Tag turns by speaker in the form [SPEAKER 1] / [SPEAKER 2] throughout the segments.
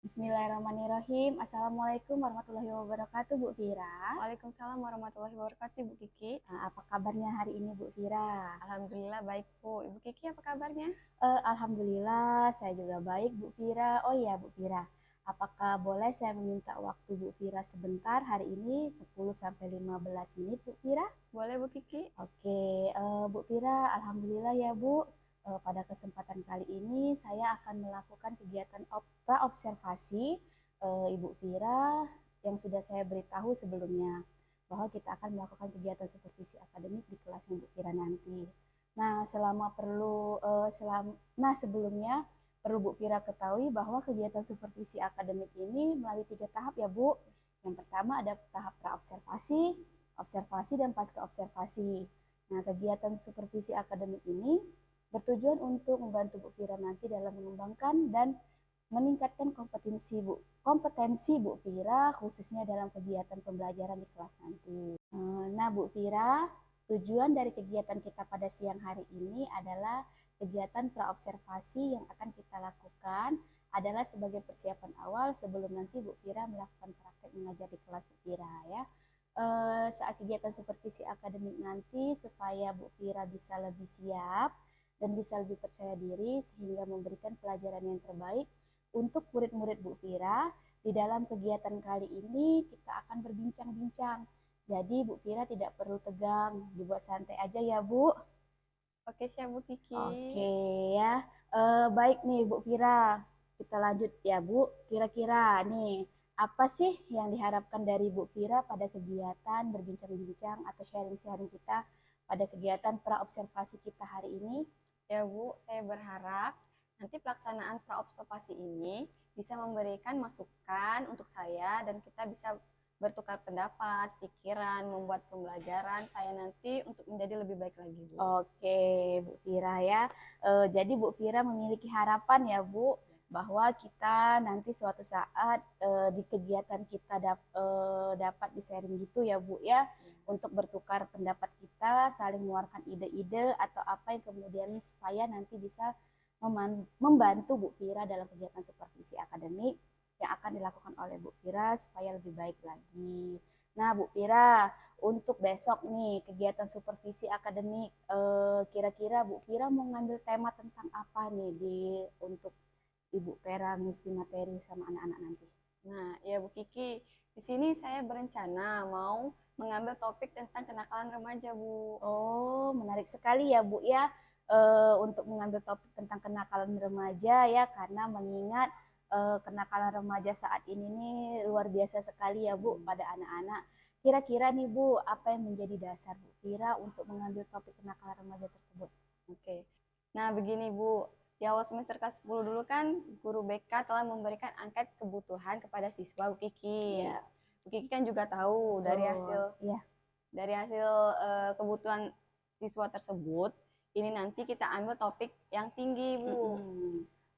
[SPEAKER 1] Bismillahirrahmanirrahim. Assalamualaikum warahmatullahi wabarakatuh, Bu Vira.
[SPEAKER 2] Waalaikumsalam warahmatullahi wabarakatuh, Ibu Kiki.
[SPEAKER 1] Apa kabarnya hari ini, Bu Vira?
[SPEAKER 2] Alhamdulillah baik, Bu. Ibu Kiki apa kabarnya?
[SPEAKER 1] Alhamdulillah, saya juga baik, Bu Vira. Oh iya, Bu Vira. Apakah boleh saya meminta waktu Bu Vira sebentar hari ini 10-15 menit, Bu Vira?
[SPEAKER 2] Boleh, Bu Kiki.
[SPEAKER 1] Oke, Bu Vira, alhamdulillah ya, Bu. Pada kesempatan kali ini saya akan melakukan kegiatan praobservasi Ibu Vira yang sudah saya beritahu sebelumnya bahwa kita akan melakukan kegiatan supervisi akademik di kelas Ibu Vira nanti. Nah, sebelumnya perlu Bu Vira ketahui bahwa kegiatan supervisi akademik ini melalui 3 tahap ya, Bu. Yang pertama ada tahap praobservasi, observasi, dan pasca observasi. Nah, kegiatan supervisi akademik ini bertujuan untuk membantu Bu Vira nanti dalam mengembangkan dan meningkatkan kompetensi Bu Vira khususnya dalam kegiatan pembelajaran di kelas nanti. Nah, Bu Vira, tujuan dari kegiatan kita pada siang hari ini adalah kegiatan praobservasi yang akan kita lakukan adalah sebagai persiapan awal sebelum nanti Bu Vira melakukan praktek mengajar di kelas Bu Vira ya. Saat kegiatan supervisi akademik nanti supaya Bu Vira bisa lebih siap dan bisa lebih percaya diri sehingga memberikan pelajaran yang terbaik untuk murid-murid Bu Vira. Di dalam kegiatan kali ini kita akan berbincang-bincang. Jadi Bu Vira tidak perlu tegang, dibuat santai aja ya Bu.
[SPEAKER 2] Oke, siap Bu Kiki.
[SPEAKER 1] Oke ya. Baik nih Bu Vira, kita lanjut ya Bu. Kira-kira nih apa sih yang diharapkan dari Bu Vira pada kegiatan berbincang-bincang atau sharing-sharing kita pada kegiatan praobservasi kita hari ini?
[SPEAKER 2] Ya Bu, saya berharap nanti pelaksanaan praobservasi ini bisa memberikan masukan untuk saya dan kita bisa bertukar pendapat, pikiran, membuat pembelajaran saya nanti untuk menjadi lebih baik lagi, Bu.
[SPEAKER 1] Oke, Bu Vira ya. Jadi Bu Vira memiliki harapan ya Bu, bahwa kita nanti suatu saat di kegiatan kita dapat di-sharing gitu ya Bu ya, untuk bertukar pendapat kita, saling mengeluarkan ide-ide atau apa yang kemudian supaya nanti bisa membantu Bu Vira dalam kegiatan supervisi akademik yang akan dilakukan oleh Bu Vira supaya lebih baik lagi. Nah, Bu Vira, untuk besok nih kegiatan supervisi akademik, kira-kira Bu Vira mau ngambil tema tentang apa nih untuk Ibu Vera ngisi materi sama anak-anak nanti?
[SPEAKER 2] Nah, ya Bu Kiki, di sini saya berencana mau mengambil topik tentang kenakalan remaja, Bu.
[SPEAKER 1] Oh, menarik sekali ya Bu ya, untuk mengambil topik tentang kenakalan remaja ya, karena mengingat kenakalan remaja saat ini nih luar biasa sekali ya Bu pada anak-anak. Kira-kira nih Bu, apa yang menjadi dasar Bu Vira untuk mengambil topik kenakalan remaja tersebut?
[SPEAKER 2] Oke. Nah, begini Bu, di awal semester ke-10 dulu kan guru BK telah memberikan angket kebutuhan kepada siswa Bu Kiki.
[SPEAKER 1] Ya.
[SPEAKER 2] Bu Kiki kan juga tahu dari hasil kebutuhan siswa tersebut, ini nanti kita ambil topik yang tinggi Bu.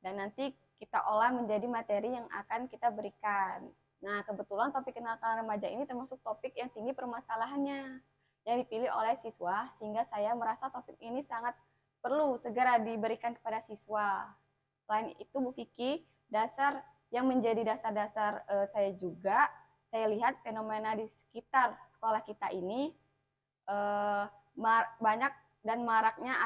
[SPEAKER 2] Dan nanti kita olah menjadi materi yang akan kita berikan. Nah, kebetulan topik kenakalan remaja ini termasuk topik yang tinggi permasalahannya yang dipilih oleh siswa, sehingga saya merasa topik ini sangat perlu segera diberikan kepada siswa. Selain itu Bu Kiki, dasar yang menjadi dasar-dasar saya juga, saya lihat fenomena di sekitar sekolah kita ini banyak dan maraknya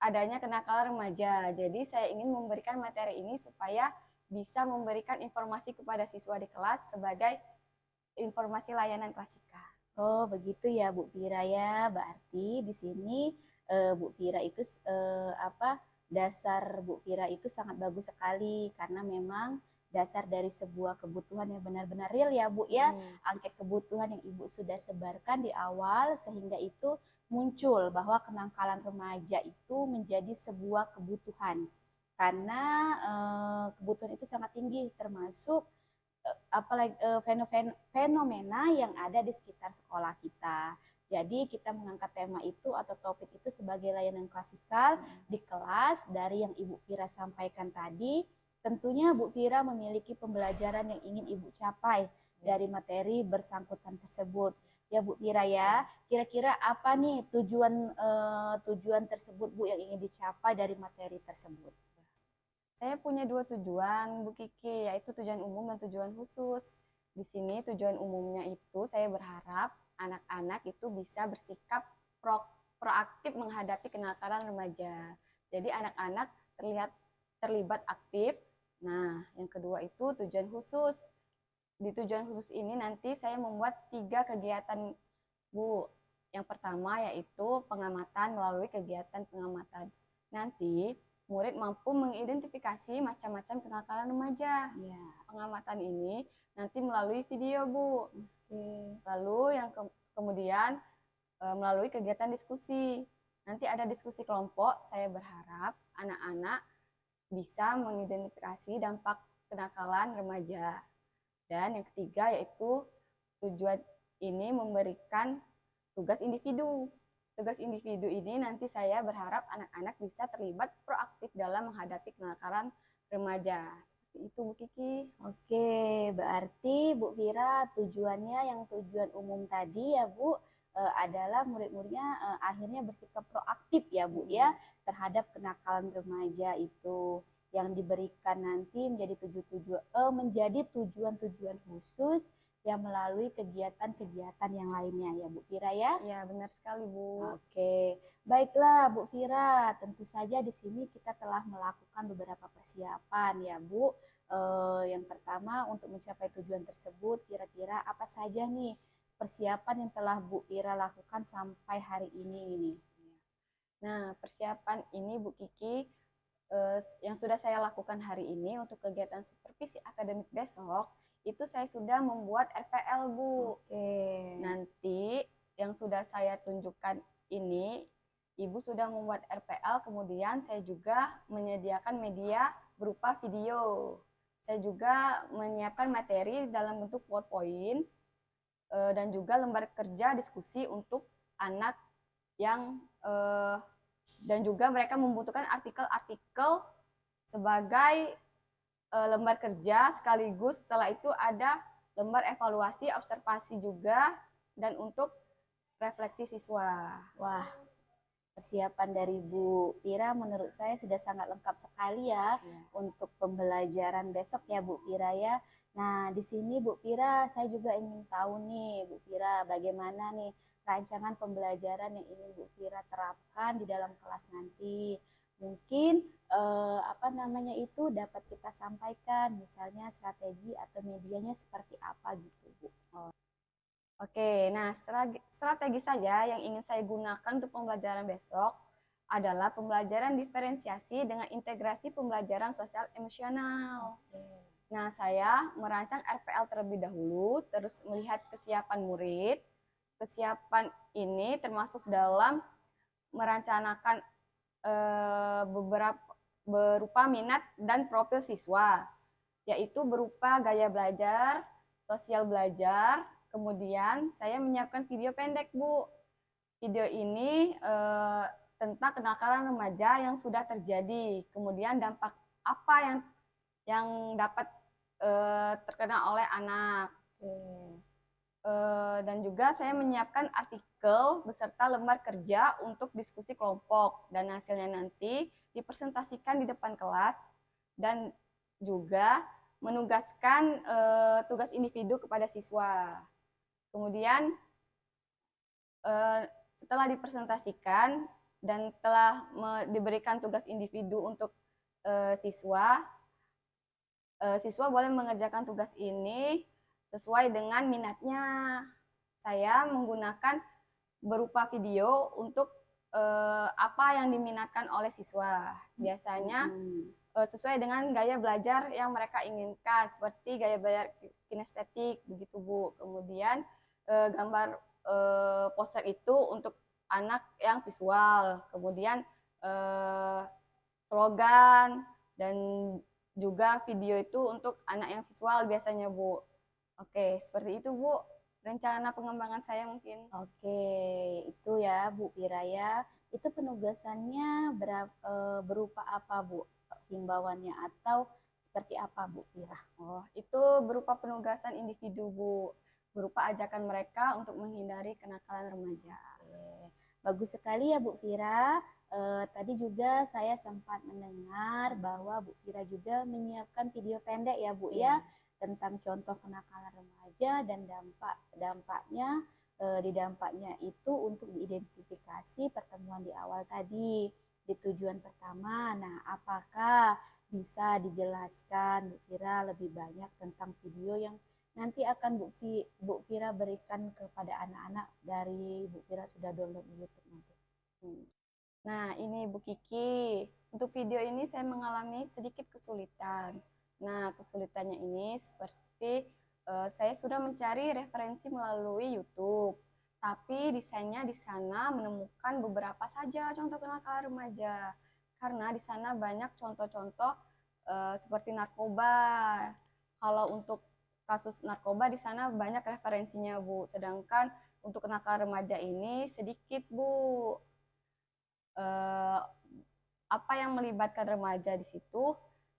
[SPEAKER 2] adanya kenakalan remaja. Jadi saya ingin memberikan materi ini supaya bisa memberikan informasi kepada siswa di kelas sebagai informasi layanan klasika.
[SPEAKER 1] Oh, begitu ya Bu Vira ya. Berarti di sini Bu Vira itu dasar Bu Vira itu sangat bagus sekali karena memang dasar dari sebuah kebutuhan yang benar-benar real ya Bu ya. Angket kebutuhan yang Ibu sudah sebarkan di awal sehingga itu muncul bahwa kenakalan remaja itu menjadi sebuah kebutuhan. Karena kebutuhan itu sangat tinggi termasuk apalagi fenomena yang ada di sekitar sekolah kita. Jadi kita mengangkat tema itu atau topik itu sebagai layanan klasikal di kelas dari yang Ibu Vira sampaikan tadi. Tentunya Bu Vira memiliki pembelajaran yang ingin Ibu capai dari materi bersangkutan tersebut. Ya Bu Vira ya, kira-kira apa nih tujuan tersebut Bu yang ingin dicapai dari materi tersebut?
[SPEAKER 2] Saya punya 2 tujuan, Bu Kiki, yaitu tujuan umum dan tujuan khusus. Di sini tujuan umumnya itu saya berharap anak-anak itu bisa bersikap proaktif menghadapi kenakalan remaja. Jadi anak-anak terlibat aktif. Nah, yang kedua itu tujuan khusus. Di tujuan khusus ini nanti saya membuat 3 kegiatan, Bu. Yang pertama yaitu pengamatan melalui kegiatan pengamatan. Nanti murid mampu mengidentifikasi macam-macam kenakalan remaja.
[SPEAKER 1] Ya.
[SPEAKER 2] Pengamatan ini nanti melalui video, Bu. Lalu yang kemudian melalui kegiatan diskusi. Nanti ada diskusi kelompok. Saya berharap anak-anak bisa mengidentifikasi dampak kenakalan remaja. Dan yang ketiga yaitu tujuan ini memberikan tugas individu. Tugas individu ini nanti saya berharap anak-anak bisa terlibat proaktif dalam menghadapi kenakalan remaja. Seperti itu Bu Kiki.
[SPEAKER 1] Oke, berarti Bu Vira tujuannya yang tujuan umum tadi ya Bu adalah murid-muridnya akhirnya bersikap proaktif ya Bu ya terhadap kenakalan remaja itu yang diberikan nanti menjadi tujuan-tujuan khusus yang melalui kegiatan-kegiatan yang lainnya ya Bu Vira ya?
[SPEAKER 2] Ya, benar sekali Bu.
[SPEAKER 1] Oke, baiklah Bu Vira, tentu saja di sini kita telah melakukan beberapa persiapan ya Bu. Yang pertama untuk mencapai tujuan tersebut, kira-kira apa saja nih persiapan yang telah Bu Vira lakukan sampai hari ini?
[SPEAKER 2] Nah, persiapan ini Bu Kiki yang sudah saya lakukan hari ini untuk kegiatan supervisi akademik besok, itu saya sudah membuat RPL, Bu.
[SPEAKER 1] Oke.
[SPEAKER 2] Nanti yang sudah saya tunjukkan ini, Ibu sudah membuat RPL, kemudian saya juga menyediakan media berupa video. Saya juga menyiapkan materi dalam bentuk PowerPoint, dan juga lembar kerja diskusi untuk anak yang dan juga mereka membutuhkan artikel-artikel sebagai lembar kerja, sekaligus setelah itu ada lembar evaluasi, observasi juga, dan untuk refleksi siswa.
[SPEAKER 1] Wah, persiapan dari Bu Vira menurut saya sudah sangat lengkap sekali ya untuk pembelajaran besok ya Bu Vira ya. Nah, di sini Bu Vira saya juga ingin tahu nih Bu Vira bagaimana nih rancangan pembelajaran yang ingin Bu Vira terapkan di dalam kelas nanti. Mungkin dapat kita sampaikan misalnya strategi atau medianya seperti apa gitu Bu.
[SPEAKER 2] Oke, nah strategi saja yang ingin saya gunakan untuk pembelajaran besok adalah pembelajaran diferensiasi dengan integrasi pembelajaran sosial emosional. Nah, saya merancang RPL terlebih dahulu, terus melihat kesiapan murid. Kesiapan ini termasuk dalam merencanakan berupa minat dan profil siswa, yaitu berupa gaya belajar, sosial belajar, kemudian saya menyiapkan video pendek, Bu. Video ini tentang kenakalan remaja yang sudah terjadi, kemudian dampak apa yang dapat terkena oleh anak. Dan juga saya menyiapkan artikel beserta lembar kerja untuk diskusi kelompok, dan hasilnya nanti dipresentasikan di depan kelas dan juga menugaskan tugas individu kepada siswa. Kemudian setelah dipresentasikan dan telah diberikan tugas individu untuk siswa boleh mengerjakan tugas ini sesuai dengan minatnya. Saya menggunakan berupa video untuk apa yang diminatkan oleh siswa. Biasanya sesuai dengan gaya belajar yang mereka inginkan, seperti gaya belajar kinestetik begitu Bu. Kemudian gambar poster itu untuk anak yang visual, kemudian slogan, dan juga video itu untuk anak yang visual biasanya Bu. Oke, seperti itu Bu rencana pengembangan saya mungkin.
[SPEAKER 1] Oke, itu ya Bu Pira ya. Itu penugasannya berupa apa Bu? Himbauannya atau seperti apa Bu Pira?
[SPEAKER 2] Oh, itu berupa penugasan individu Bu, berupa ajakan mereka untuk menghindari kenakalan remaja.
[SPEAKER 1] Oke. Bagus sekali ya Bu Pira. Tadi juga saya sempat mendengar bahwa Bu Pira juga menyiapkan video pendek ya Bu ya tentang contoh kenakalan remaja dan dampaknya di dampaknya itu untuk diidentifikasi pertemuan di awal tadi di tujuan pertama. Nah, apakah bisa dijelaskan Bu Pira lebih banyak tentang video yang nanti akan Bu Fira berikan kepada anak-anak dari Bu Fira sudah download di YouTube nanti.
[SPEAKER 2] Nah, ini Bu Kiki. Untuk video ini saya mengalami sedikit kesulitan. Nah, kesulitannya ini seperti saya sudah mencari referensi melalui YouTube, tapi desainnya di sana menemukan beberapa saja contoh kenakalan remaja. Karena di sana banyak contoh-contoh seperti narkoba. Kalau untuk kasus narkoba di sana banyak referensinya, Bu. Sedangkan untuk kenakalan remaja ini sedikit, Bu. Apa yang melibatkan remaja di situ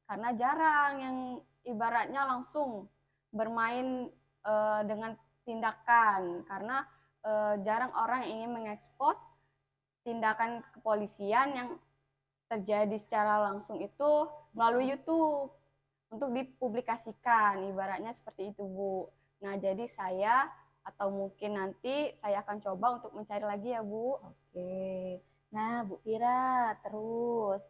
[SPEAKER 2] karena jarang yang ibaratnya langsung bermain dengan tindakan, karena jarang orang yang ingin mengekspos tindakan kepolisian yang terjadi secara langsung itu melalui YouTube untuk dipublikasikan, ibaratnya seperti itu Bu. Nah, jadi saya atau mungkin nanti saya akan coba untuk mencari lagi ya Bu.
[SPEAKER 1] Oke. Nah, Bu Fira, terus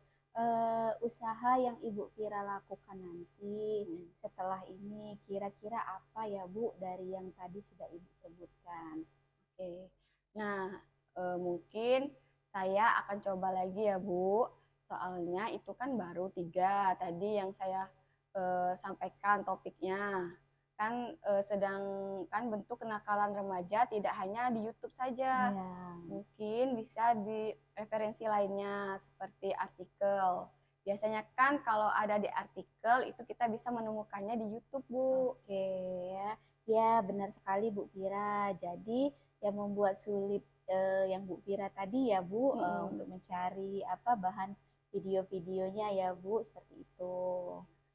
[SPEAKER 1] usaha yang Ibu Fira lakukan nanti setelah ini kira-kira apa ya Bu dari yang tadi sudah Ibu sebutkan?
[SPEAKER 2] Oke. Nah, mungkin saya akan coba lagi ya Bu. Soalnya itu kan baru 3 tadi yang saya sampaikan topiknya. Kan sedangkan bentuk kenakalan remaja tidak hanya di YouTube saja.
[SPEAKER 1] Ya.
[SPEAKER 2] Mungkin bisa di referensi lainnya seperti artikel. Biasanya kan kalau ada di artikel itu kita bisa menemukannya di YouTube, Bu.
[SPEAKER 1] Oke ya. Ya, benar sekali Bu Fira. Jadi yang membuat sulit yang Bu Fira tadi ya Bu untuk mencari apa bahan video-videonya ya Bu, seperti itu.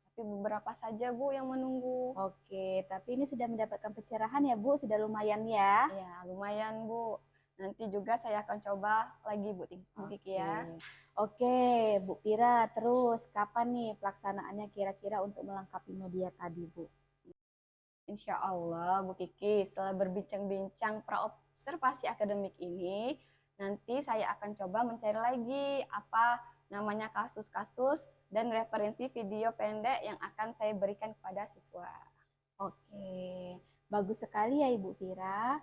[SPEAKER 2] Tapi beberapa saja Bu yang menunggu.
[SPEAKER 1] Oke, tapi ini sudah mendapatkan pencerahan ya Bu, sudah lumayan ya?
[SPEAKER 2] Ya, lumayan Bu. Nanti juga saya akan coba lagi Bu Kiki ya.
[SPEAKER 1] Oke, Bu Pira, terus kapan nih pelaksanaannya kira-kira untuk melengkapi media tadi Bu?
[SPEAKER 2] Insya Allah Bu Kiki, setelah berbincang-bincang praobservasi akademik ini, nanti saya akan coba mencari lagi apa namanya kasus-kasus dan referensi video pendek yang akan saya berikan kepada siswa.
[SPEAKER 1] Oke, bagus sekali ya Ibu Fira.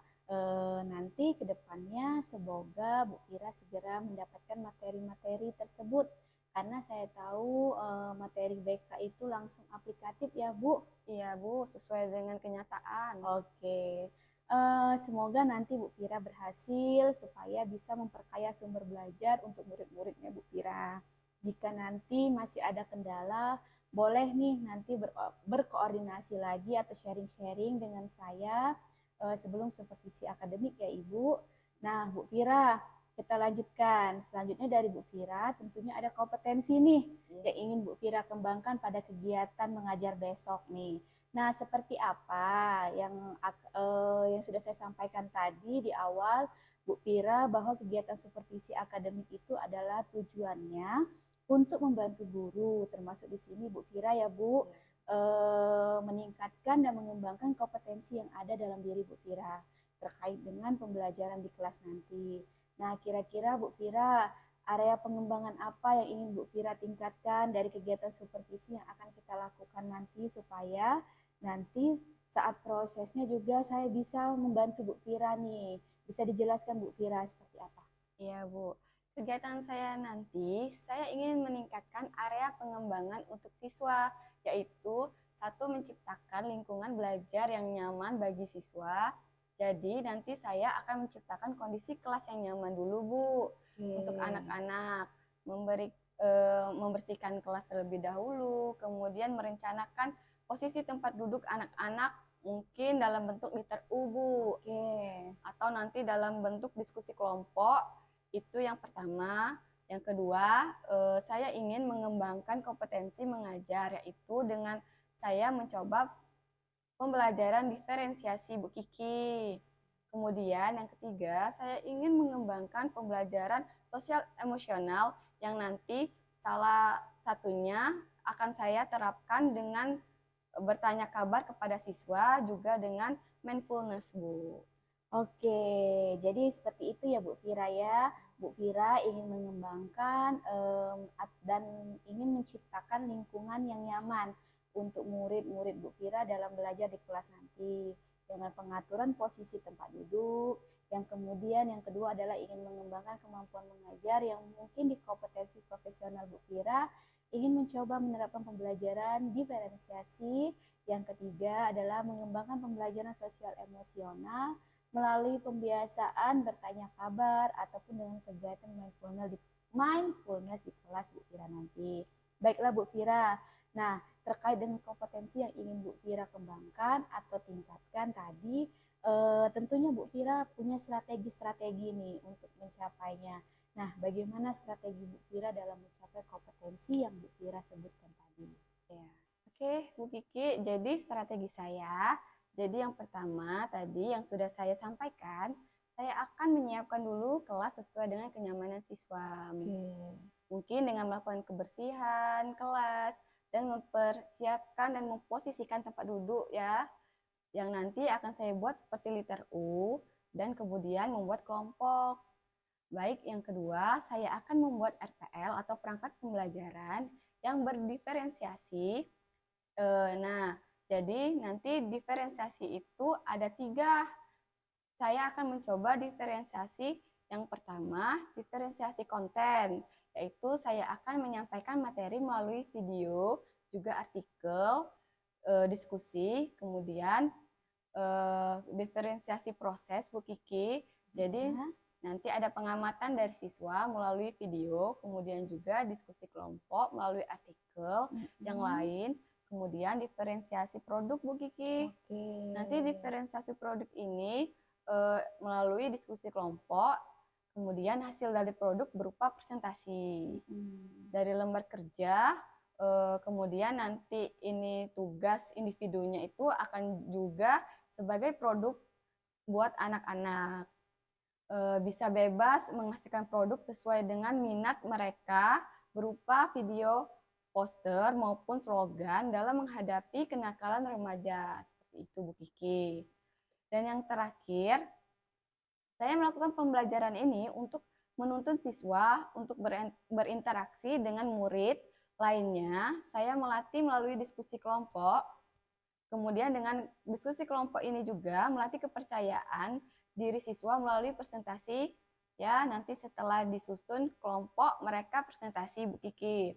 [SPEAKER 1] Nanti ke depannya semoga Bu Fira segera mendapatkan materi-materi tersebut. Karena saya tahu materi BK itu langsung aplikatif ya Bu.
[SPEAKER 2] Iya Bu, sesuai dengan kenyataan.
[SPEAKER 1] Oke, semoga nanti Bu Fira berhasil supaya bisa memperkaya sumber belajar untuk murid-muridnya Bu Fira. Jika nanti masih ada kendala, boleh nih nanti berkoordinasi lagi atau sharing-sharing dengan saya sebelum supervisi akademik ya Ibu. Nah Bu Fira, kita lanjutkan. Selanjutnya dari Bu Fira tentunya ada kompetensi nih yang ingin Bu Fira kembangkan pada kegiatan mengajar besok nih. Nah, seperti apa yang sudah saya sampaikan tadi di awal, Bu Fira, bahwa kegiatan supervisi akademik itu adalah tujuannya untuk membantu guru, termasuk di sini Bu Fira ya Bu, meningkatkan dan mengembangkan kompetensi yang ada dalam diri Bu Fira terkait dengan pembelajaran di kelas nanti. Nah, kira-kira Bu Fira, area pengembangan apa yang ingin Bu Fira tingkatkan dari kegiatan supervisi yang akan kita lakukan nanti supaya nanti saat prosesnya juga saya bisa membantu Bu Fira nih. Bisa dijelaskan Bu Fira seperti apa?
[SPEAKER 2] Iya Bu, Kegiatan saya nanti, saya ingin meningkatkan area pengembangan untuk siswa, yaitu satu, menciptakan lingkungan belajar yang nyaman bagi siswa. Jadi nanti saya akan menciptakan kondisi kelas yang nyaman dulu, Bu, untuk anak-anak, membersihkan kelas terlebih dahulu, kemudian merencanakan posisi tempat duduk anak-anak mungkin dalam bentuk liter U, Bu, atau nanti dalam bentuk diskusi kelompok. Itu yang pertama. Yang kedua, saya ingin mengembangkan kompetensi mengajar, yaitu dengan saya mencoba pembelajaran diferensiasi, Bu Kiki. Kemudian yang ketiga, saya ingin mengembangkan pembelajaran sosial emosional yang nanti salah satunya akan saya terapkan dengan bertanya kabar kepada siswa, juga dengan mindfulness, Bu.
[SPEAKER 1] Oke, jadi seperti itu ya Bu Fira ya. Bu Fira ingin mengembangkan dan ingin menciptakan lingkungan yang nyaman untuk murid-murid Bu Fira dalam belajar di kelas nanti dengan pengaturan posisi tempat duduk. Yang kemudian yang kedua adalah ingin mengembangkan kemampuan mengajar yang mungkin di kompetensi profesional Bu Fira ingin mencoba menerapkan pembelajaran diferensiasi. Yang ketiga adalah mengembangkan pembelajaran sosial emosional melalui pembiasaan bertanya kabar ataupun dengan kegiatan mindfulness di kelas Bu Fira nanti. Baiklah Bu Fira. Nah, terkait dengan kompetensi yang ingin Bu Fira kembangkan atau tingkatkan tadi, tentunya Bu Fira punya strategi-strategi nih untuk mencapainya. Nah, bagaimana strategi Bu Fira dalam mencapai kompetensi yang Bu Fira sebutkan tadi?
[SPEAKER 2] Ya. Oke, Bu Kiki, jadi strategi saya, jadi yang pertama tadi yang sudah saya sampaikan, saya akan menyiapkan dulu kelas sesuai dengan kenyamanan siswa. Mungkin dengan melakukan kebersihan kelas dan mempersiapkan dan memposisikan tempat duduk ya, yang nanti akan saya buat seperti liter U, dan kemudian membuat kelompok. Baik, yang kedua, saya akan membuat RPL atau perangkat pembelajaran yang berdiferensiasi. Nah, jadi nanti diferensiasi itu ada 3. Saya akan mencoba diferensiasi yang pertama, diferensiasi konten, yaitu saya akan menyampaikan materi melalui video, juga artikel, diskusi, kemudian diferensiasi proses, Bu Kiki. Jadi nanti ada pengamatan dari siswa melalui video, kemudian juga diskusi kelompok melalui artikel yang lain. Kemudian diferensiasi produk, Bu Kiki. Nanti diferensiasi produk ini melalui diskusi kelompok, kemudian hasil dari produk berupa presentasi dari lembar kerja, kemudian nanti ini tugas individunya itu akan juga sebagai produk buat anak-anak. Bisa bebas menghasilkan produk sesuai dengan minat mereka berupa video, poster maupun slogan dalam menghadapi kenakalan remaja. Seperti itu, Bu Kiki. Dan yang terakhir, saya melakukan pembelajaran ini untuk menuntun siswa untuk berinteraksi dengan murid lainnya. Saya melatih melalui diskusi kelompok. Kemudian dengan diskusi kelompok ini juga melatih kepercayaan diri siswa melalui presentasi. Ya, nanti setelah disusun kelompok, mereka presentasi, Bu Kiki.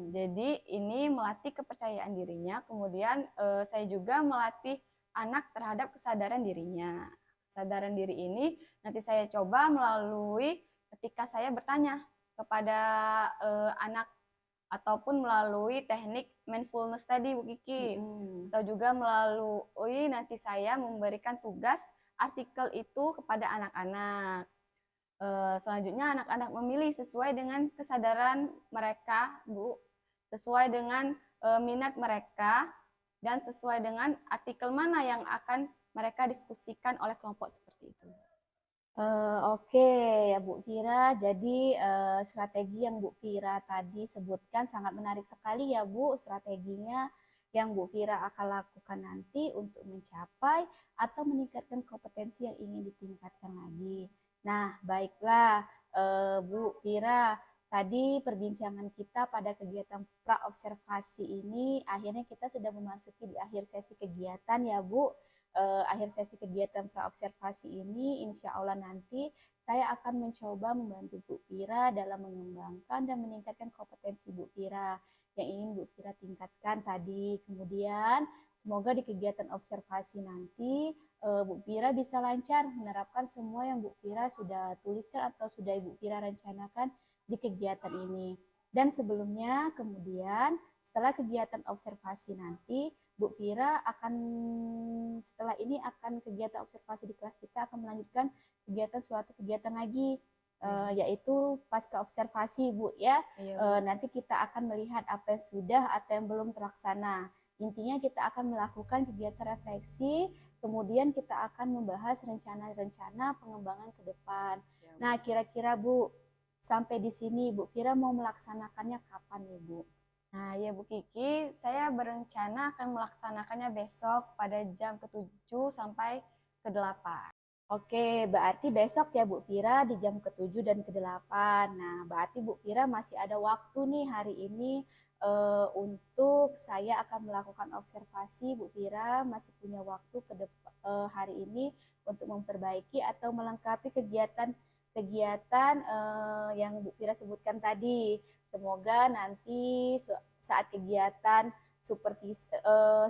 [SPEAKER 2] Jadi ini melatih kepercayaan dirinya, kemudian saya juga melatih anak terhadap kesadaran dirinya. Kesadaran diri ini nanti saya coba melalui ketika saya bertanya kepada anak, ataupun melalui teknik mindfulness tadi, Bu Kiki. Atau juga melalui nanti saya memberikan tugas artikel itu kepada anak-anak. Selanjutnya anak-anak memilih sesuai dengan kesadaran mereka, Bu, sesuai dengan minat mereka, dan sesuai dengan artikel mana yang akan mereka diskusikan oleh kelompok seperti itu.
[SPEAKER 1] Oke ya Bu Fira, jadi strategi yang Bu Fira tadi sebutkan sangat menarik sekali ya Bu, strateginya yang Bu Fira akan lakukan nanti untuk mencapai atau meningkatkan kompetensi yang ingin ditingkatkan lagi. Nah, baiklah Bu Fira, tadi perbincangan kita pada kegiatan pra-observasi ini, akhirnya kita sudah memasuki di akhir sesi kegiatan ya Bu. akhir sesi kegiatan praobservasi ini, insya Allah nanti saya akan mencoba membantu Bu Fira dalam mengembangkan dan meningkatkan kompetensi Bu Fira yang ingin Bu Fira tingkatkan tadi. Kemudian semoga di kegiatan observasi nanti Bu Fira bisa lancar menerapkan semua yang Bu Fira sudah tuliskan atau sudah Ibu Fira rencanakan di kegiatan ini. Dan sebelumnya kemudian setelah kegiatan observasi nanti Bu Fira akan setelah ini akan kegiatan observasi di kelas kita akan melanjutkan suatu kegiatan lagi yaitu pasca observasi Bu ya. Nanti kita akan melihat apa yang sudah atau yang belum terlaksana. Intinya kita akan melakukan kegiatan refleksi, kemudian kita akan membahas rencana-rencana pengembangan ke depan. Nah, kira-kira Bu, sampai di sini Bu Fira mau melaksanakannya kapan nih Bu?
[SPEAKER 2] Nah, ya Bu Kiki, saya berencana akan melaksanakannya besok pada jam ke-7 sampai ke-8.
[SPEAKER 1] Oke, berarti besok ya Bu Fira di jam ke-7 dan ke-8. Nah, berarti Bu Fira masih ada waktu nih hari ini untuk saya akan melakukan observasi. Bu Fira masih punya waktu hari ini untuk memperbaiki atau melengkapi kegiatan yang Bu Fira sebutkan tadi. Semoga nanti saat kegiatan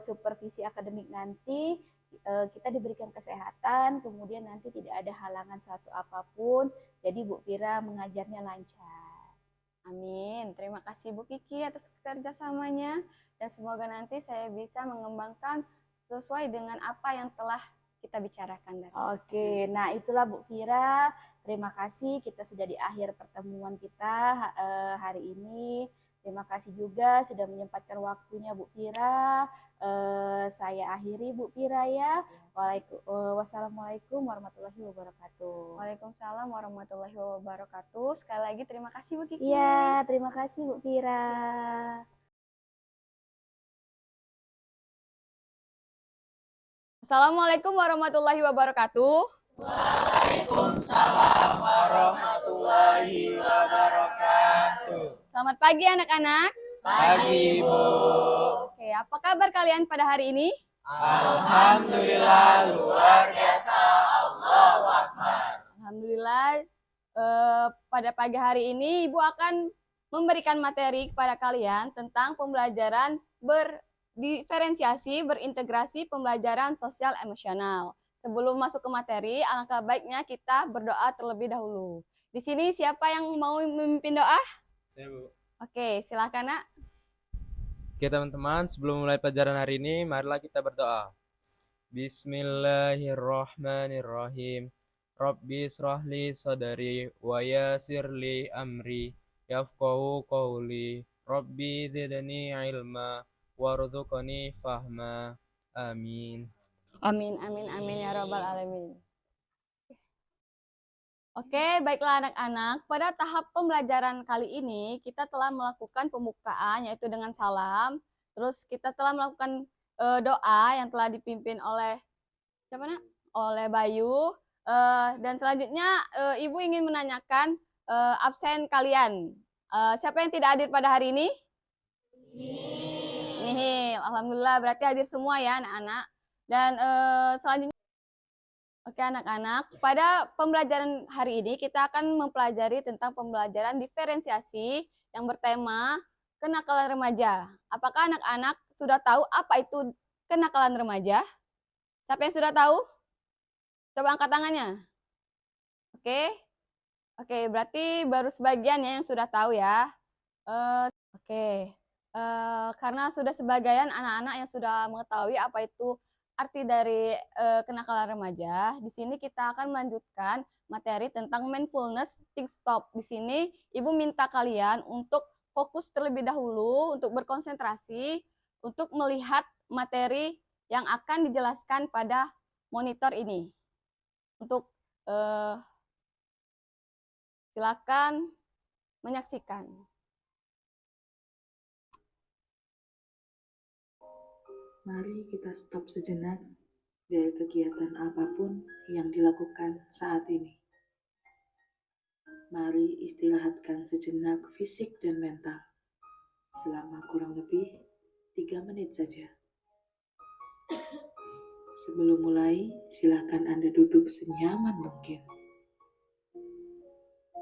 [SPEAKER 1] supervisi akademik nanti kita diberikan kesehatan, kemudian nanti tidak ada halangan satu apapun, jadi Bu Fira mengajarnya lancar.
[SPEAKER 2] Amin. Terima kasih Bu Kiki atas kerjasamanya, dan semoga nanti saya bisa mengembangkan sesuai dengan apa yang telah kita bicarakan.
[SPEAKER 1] Oke, nah itulah Bu Fira. Terima kasih, kita sudah di akhir pertemuan kita hari ini. Terima kasih juga sudah menyempatkan waktunya Bu Fira. Saya akhiri Bu Fira ya. Wassalamualaikum warahmatullahi wabarakatuh.
[SPEAKER 2] Waalaikumsalam warahmatullahi wabarakatuh. Sekali lagi terima kasih Bu Kiki.
[SPEAKER 1] Iya, terima kasih Bu Fira.
[SPEAKER 2] Assalamualaikum warahmatullahi wabarakatuh.
[SPEAKER 3] Waalaikumsalam warahmatullahi wabarakatuh.
[SPEAKER 2] Selamat pagi anak-anak.
[SPEAKER 3] Pagi Bu.
[SPEAKER 2] Oke, apa kabar kalian pada hari ini?
[SPEAKER 3] Alhamdulillah luar biasa. Allahu Akbar.
[SPEAKER 2] Alhamdulillah pada pagi hari ini Ibu akan memberikan materi kepada kalian tentang pembelajaran berdiferensiasi, berintegrasi pembelajaran sosial emosional. Sebelum masuk ke materi, alangkah baiknya kita berdoa terlebih dahulu. Di sini siapa yang mau memimpin doa?
[SPEAKER 3] Saya Bu.
[SPEAKER 2] Oke, silakan Nak.
[SPEAKER 3] Oke teman-teman, sebelum mulai pelajaran hari ini, marilah kita berdoa. Bismillahirrahmanirrahim. Rabbi israhli sadari wa yassirli amri yafqahu qawli. Rabbi zidni ilma warzuqni fahma. Amin.
[SPEAKER 2] Amin, amin, amin ya Rabbal Alamin. Oke, baiklah anak-anak. Pada tahap pembelajaran kali ini, kita telah melakukan pembukaan, yaitu dengan salam. Terus kita telah melakukan doa yang telah dipimpin oleh siapa nak? Oleh Bayu. Dan selanjutnya, Ibu ingin menanyakan absen kalian. Siapa yang tidak hadir pada hari ini? Nihil. Alhamdulillah, berarti hadir semua ya anak-anak. Dan selanjutnya, oke anak-anak, pada pembelajaran hari ini kita akan mempelajari tentang pembelajaran diferensiasi yang bertema kenakalan remaja. Apakah anak-anak sudah tahu apa itu kenakalan remaja? Siapa yang sudah tahu? Coba angkat tangannya. Oke, oke, berarti baru sebagian ya yang sudah tahu ya. Oke, karena sudah sebagian anak-anak yang sudah mengetahui apa itu arti dari kenakalan remaja, di sini kita akan melanjutkan materi tentang mindfulness think stop. Di sini Ibu minta kalian untuk fokus terlebih dahulu, untuk berkonsentrasi, untuk melihat materi yang akan dijelaskan pada monitor ini. Untuk silakan menyaksikan.
[SPEAKER 4] Mari kita stop sejenak dari kegiatan apapun yang dilakukan saat ini. Mari istirahatkan sejenak fisik dan mental selama kurang lebih 3 menit saja. Sebelum mulai, silakan Anda duduk senyaman mungkin.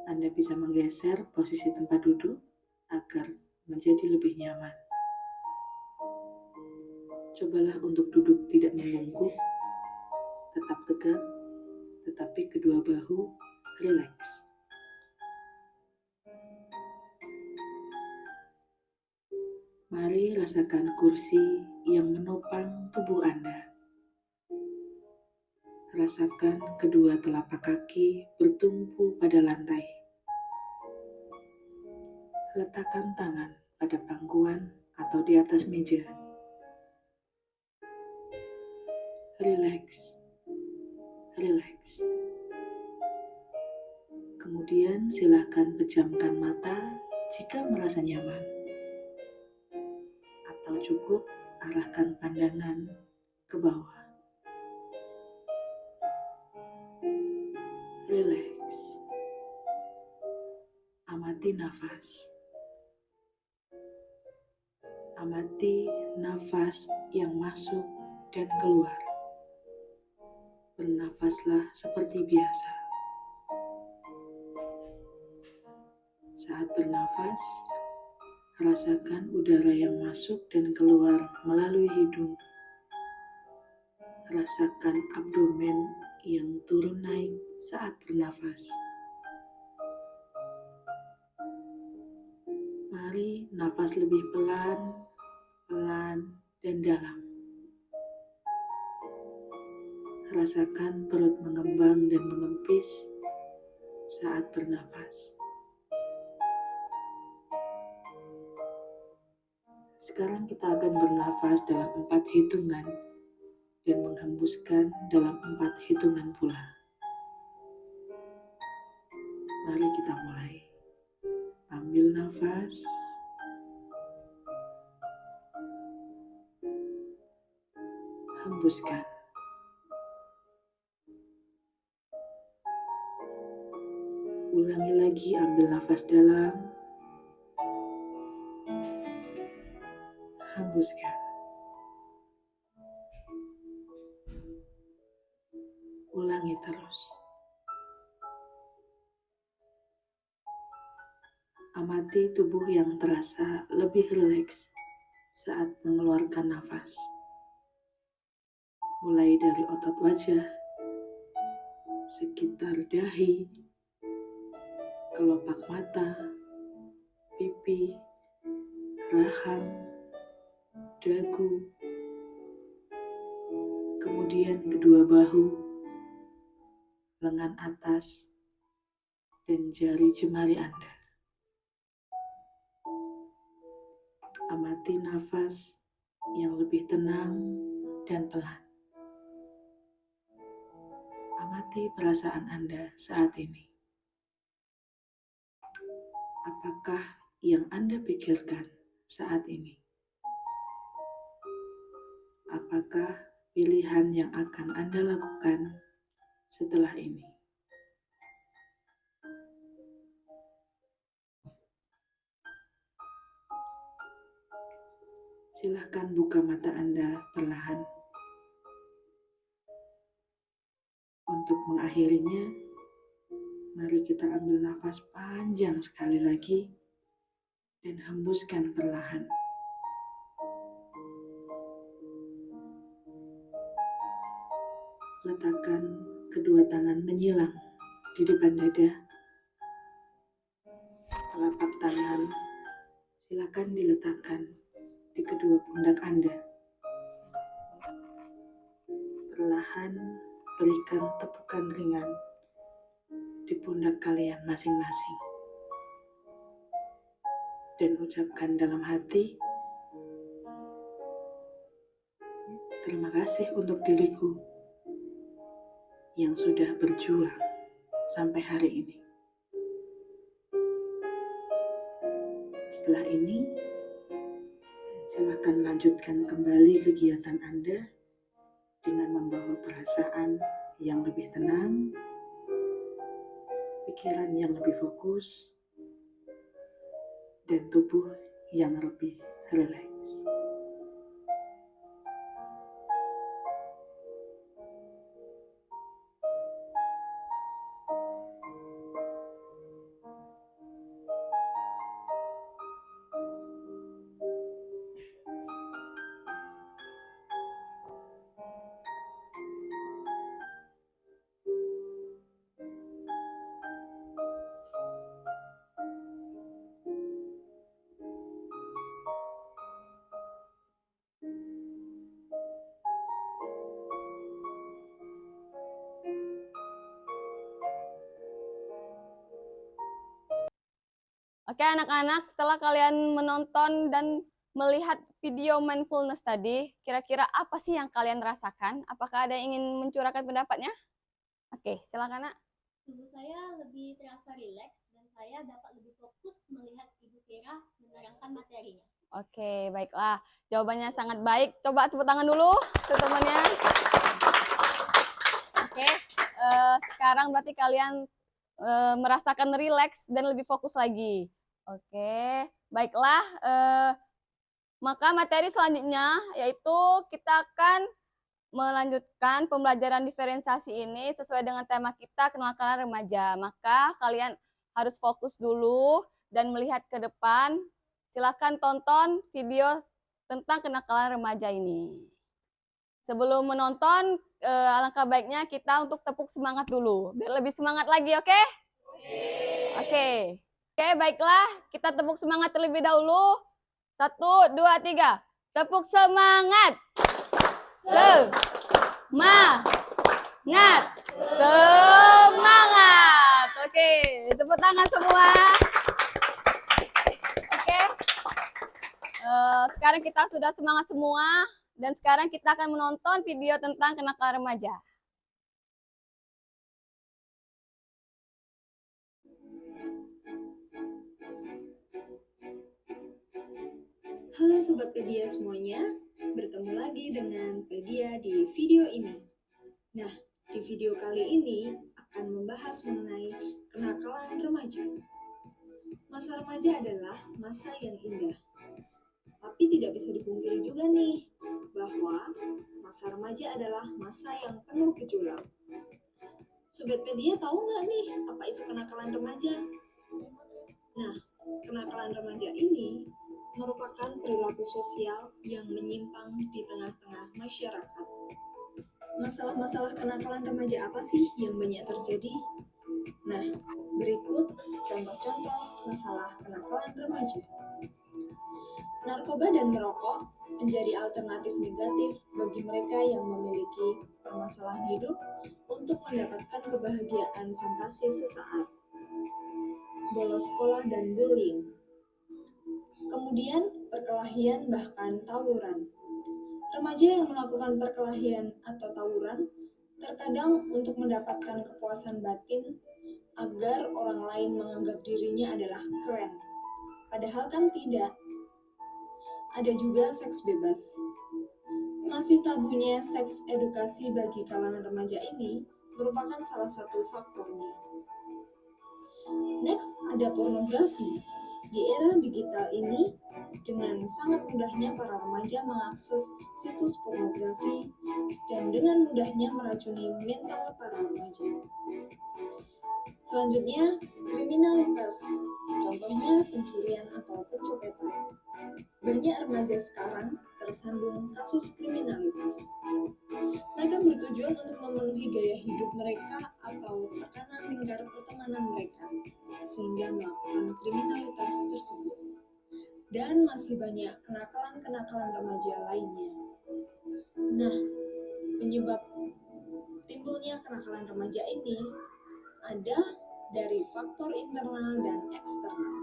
[SPEAKER 4] Anda bisa menggeser posisi tempat duduk agar menjadi lebih nyaman. Cobalah untuk duduk tidak membungkuk, tetap tegak, tetapi kedua bahu rileks. Mari rasakan kursi yang menopang tubuh Anda. Rasakan kedua telapak kaki bertumpu pada lantai. Letakkan tangan pada pangkuan atau di atas meja. Rileks, rileks. Kemudian silakan pejamkan mata jika merasa nyaman. Atau cukup arahkan pandangan ke bawah. Rileks. Amati nafas. Amati nafas yang masuk dan keluar. Bernafaslah seperti biasa. Saat bernafas, rasakan udara yang masuk dan keluar melalui hidung. Rasakan abdomen yang turun naik saat bernafas. Mari nafas lebih pelan, dan dalam. Rasakan perut mengembang dan mengempis saat bernafas. Sekarang kita akan bernafas dalam 4 hitungan dan menghembuskan dalam 4 hitungan pula. Mari kita mulai. Ambil nafas. Hembuskan. Ulangi lagi, ambil nafas dalam. Hembuskan. Ulangi terus. Amati tubuh yang terasa lebih rileks saat mengeluarkan nafas. Mulai dari otot wajah, sekitar dahi, kelopak mata, pipi, rahang, dagu, kemudian kedua bahu, lengan atas, dan jari jemari Anda. Amati nafas yang lebih tenang dan pelan. Amati perasaan Anda saat ini. Apakah yang Anda pikirkan saat ini? Apakah pilihan yang akan Anda lakukan setelah ini? Silahkan buka mata Anda perlahan. Untuk mengakhirinya, mari kita ambil nafas panjang sekali lagi dan hembuskan perlahan. Letakkan kedua tangan menyilang di depan dada. Telapak tangan silakan diletakkan di kedua pundak Anda. Perlahan berikan tepukan ringan di pundak kalian masing-masing. Dan ucapkan dalam hati, terima kasih untuk diriku yang sudah berjuang sampai hari ini. Setelah ini, silakan lanjutkan kembali kegiatan Anda dengan membawa perasaan yang lebih tenang, pikiran yang lebih fokus, dan tubuh yang lebih rileks.
[SPEAKER 2] Oke anak-anak, setelah kalian menonton dan melihat video mindfulness tadi, kira-kira apa sih yang kalian rasakan? Apakah ada yang ingin mencurahkan pendapatnya? Oke, silakan Nak.
[SPEAKER 5] Tubuh saya lebih terasa rileks dan saya dapat lebih fokus melihat Ibu Vira menerangkan materinya.
[SPEAKER 2] Oke, baiklah. Jawabannya sangat baik. Coba tepuk tangan dulu teman-temannya. Oke, sekarang berarti kalian merasakan rileks dan lebih fokus lagi. Oke, baiklah. Maka materi selanjutnya yaitu kita akan melanjutkan pembelajaran diferensiasi ini sesuai dengan tema kita kenakalan remaja. Maka kalian harus fokus dulu dan melihat ke depan. Silakan tonton video tentang kenakalan remaja ini. Sebelum menonton, alangkah baiknya kita untuk tepuk semangat dulu. Biar lebih semangat lagi, oke? Oke. Oke, baiklah. Kita tepuk semangat terlebih dahulu. 1, 2, 3. Tepuk semangat. Semangat. Semangat. Oke, tepuk tangan semua. Oke. Sekarang kita sudah semangat semua. Dan sekarang kita akan menonton video tentang kenakalan remaja.
[SPEAKER 6] Halo Sobat Pedia semuanya, bertemu lagi dengan Pedia di video ini. Nah, di video kali ini akan membahas mengenai kenakalan remaja. Masa remaja adalah masa yang indah. Tapi tidak bisa dipungkiri juga nih, bahwa masa remaja adalah masa yang penuh gejolak. Sobat Pedia tahu nggak nih apa itu kenakalan remaja? Nah, kenakalan remaja ini merupakan perilaku sosial yang menyimpang di tengah-tengah masyarakat. Masalah-masalah kenakalan remaja apa sih yang banyak terjadi? Nah, berikut contoh-contoh masalah kenakalan remaja. Narkoba dan merokok menjadi alternatif negatif bagi mereka yang memiliki permasalahan hidup untuk mendapatkan kebahagiaan fantasi sesaat. Bolos sekolah dan bullying. Kemudian perkelahian bahkan tawuran. Remaja yang melakukan perkelahian atau tawuran terkadang untuk mendapatkan kepuasan batin agar orang lain menganggap dirinya adalah keren. Padahal kan tidak. Ada juga seks bebas. Masih tabunya seks edukasi bagi kalangan remaja ini merupakan salah satu faktornya. Next, ada pornografi. Di era digital ini, dengan sangat mudahnya para remaja mengakses situs pornografi dan dengan mudahnya meracuni mental para remaja. Selanjutnya, kriminalitas. Contohnya pencurian atau pencopetan. Banyak remaja sekarang tersandung kasus kriminalitas. Mereka bertujuan untuk memenuhi gaya hidup mereka atau tekanan lingkar pertemanan mereka, sehingga melakukan kriminalitas tersebut. Dan masih banyak kenakalan-kenakalan remaja lainnya. Nah, penyebab timbulnya kenakalan remaja ini ada dari faktor internal dan eksternal.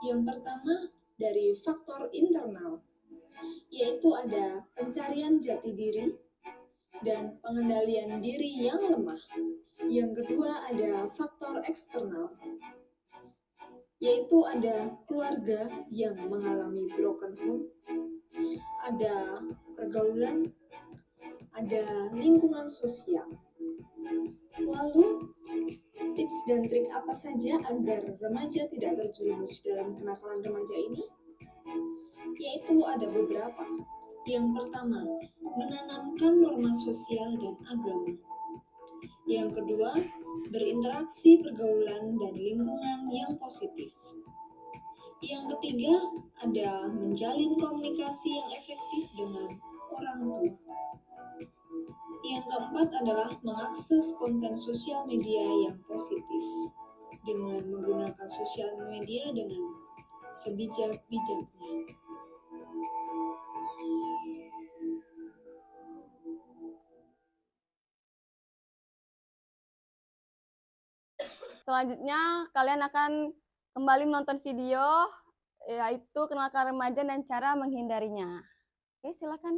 [SPEAKER 6] Yang pertama, dari faktor internal, yaitu ada pencarian jati diri dan pengendalian diri yang lemah. Yang kedua ada faktor eksternal, yaitu ada keluarga yang mengalami broken home, ada pergaulan, ada lingkungan sosial. Lalu, tips dan trik apa saja agar remaja tidak terjerumus dalam kenakalan remaja ini? Yaitu ada beberapa. Yang pertama, menanamkan norma sosial dan agama. Yang kedua, berinteraksi pergaulan dan lingkungan yang positif. Yang ketiga, ada menjalin komunikasi yang efektif dengan orang tua. Yang keempat adalah mengakses konten sosial media yang positif dengan menggunakan sosial media dengan sebijak-bijaknya.
[SPEAKER 2] Selanjutnya kalian akan kembali menonton video yaitu kenakalan remaja dan cara menghindarinya. Oke, silakan.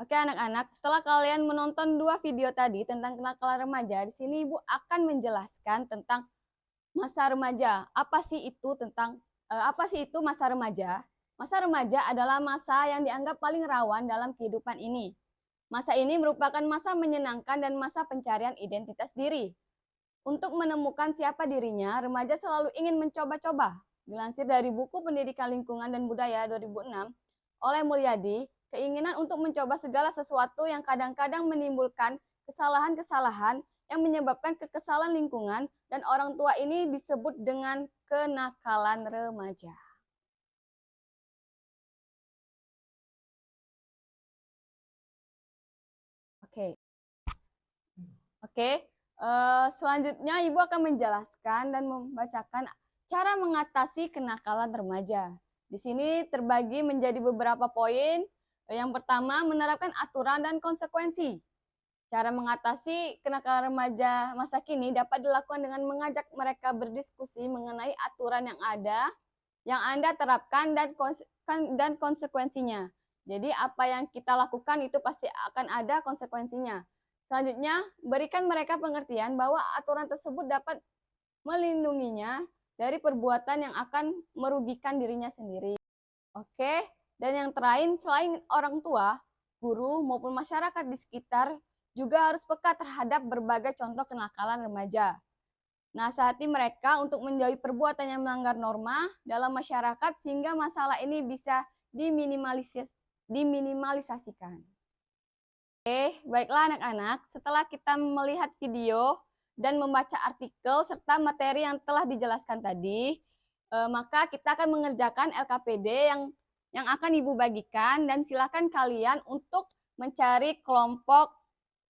[SPEAKER 2] Oke anak-anak, setelah kalian menonton 2 video tadi tentang kenakalan remaja, di sini Ibu akan menjelaskan tentang masa remaja. Apa sih itu masa remaja? Masa remaja adalah masa yang dianggap paling rawan dalam kehidupan ini. Masa ini merupakan masa menyenangkan dan masa pencarian identitas diri. Untuk menemukan siapa dirinya, remaja selalu ingin mencoba-coba. Dilansir dari buku Pendidikan Lingkungan dan Budaya 2006 oleh Mulyadi, keinginan untuk mencoba segala sesuatu yang kadang-kadang menimbulkan kesalahan-kesalahan yang menyebabkan kekesalan lingkungan dan orang tua ini disebut dengan kenakalan remaja. Oke. Selanjutnya Ibu akan menjelaskan dan membacakan cara mengatasi kenakalan remaja. Di sini terbagi menjadi beberapa poin. Yang pertama, menerapkan aturan dan konsekuensi. Cara mengatasi kenakalan remaja masa kini dapat dilakukan dengan mengajak mereka berdiskusi mengenai aturan yang ada, yang Anda terapkan dan konsekuensinya. Jadi apa yang kita lakukan itu pasti akan ada konsekuensinya. Selanjutnya, berikan mereka pengertian bahwa aturan tersebut dapat melindunginya dari perbuatan yang akan merugikan dirinya sendiri. Oke, dan yang terakhir, selain orang tua, guru maupun masyarakat di sekitar juga harus peka terhadap berbagai contoh kenakalan remaja. Nasihati mereka untuk menjauhi perbuatan yang melanggar norma dalam masyarakat sehingga masalah ini bisa diminimalisasikan. Oke, baiklah anak-anak, setelah kita melihat video dan membaca artikel serta materi yang telah dijelaskan tadi, maka kita akan mengerjakan LKPD yang akan Ibu bagikan dan silakan kalian untuk mencari kelompok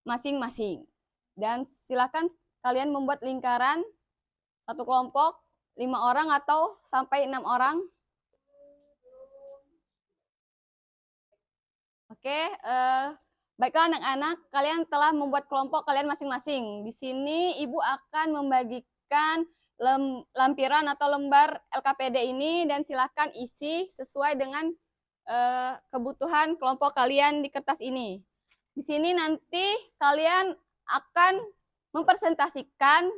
[SPEAKER 2] masing-masing. Dan silakan kalian membuat lingkaran satu kelompok 5 orang atau sampai 6 orang. Oke, baiklah anak-anak, kalian telah membuat kelompok kalian masing-masing. Di sini Ibu akan membagikan lampiran atau lembar LKPD ini dan silakan isi sesuai dengan kebutuhan kelompok kalian di kertas ini. Di sini nanti kalian akan mempresentasikan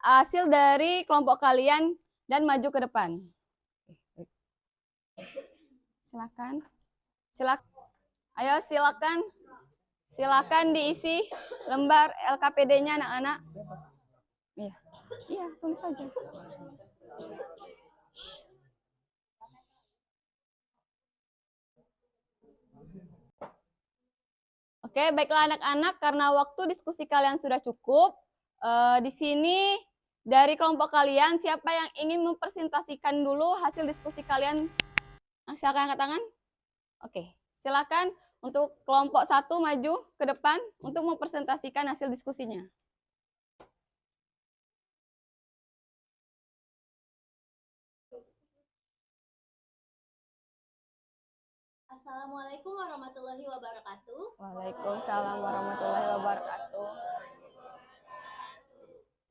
[SPEAKER 2] hasil dari kelompok kalian dan maju ke depan. Silakan. Ayo silakan diisi lembar LKPD-nya anak-anak. Iya, tulis saja. Oke, baiklah anak-anak, karena waktu diskusi kalian sudah cukup, di sini dari kelompok kalian siapa yang ingin mempresentasikan dulu hasil diskusi kalian? Silakan angkat tangan. Oke, silakan. Untuk kelompok 1 maju ke depan untuk mempresentasikan hasil diskusinya.
[SPEAKER 5] Assalamualaikum warahmatullahi wabarakatuh.
[SPEAKER 2] Waalaikumsalam warahmatullahi wabarakatuh.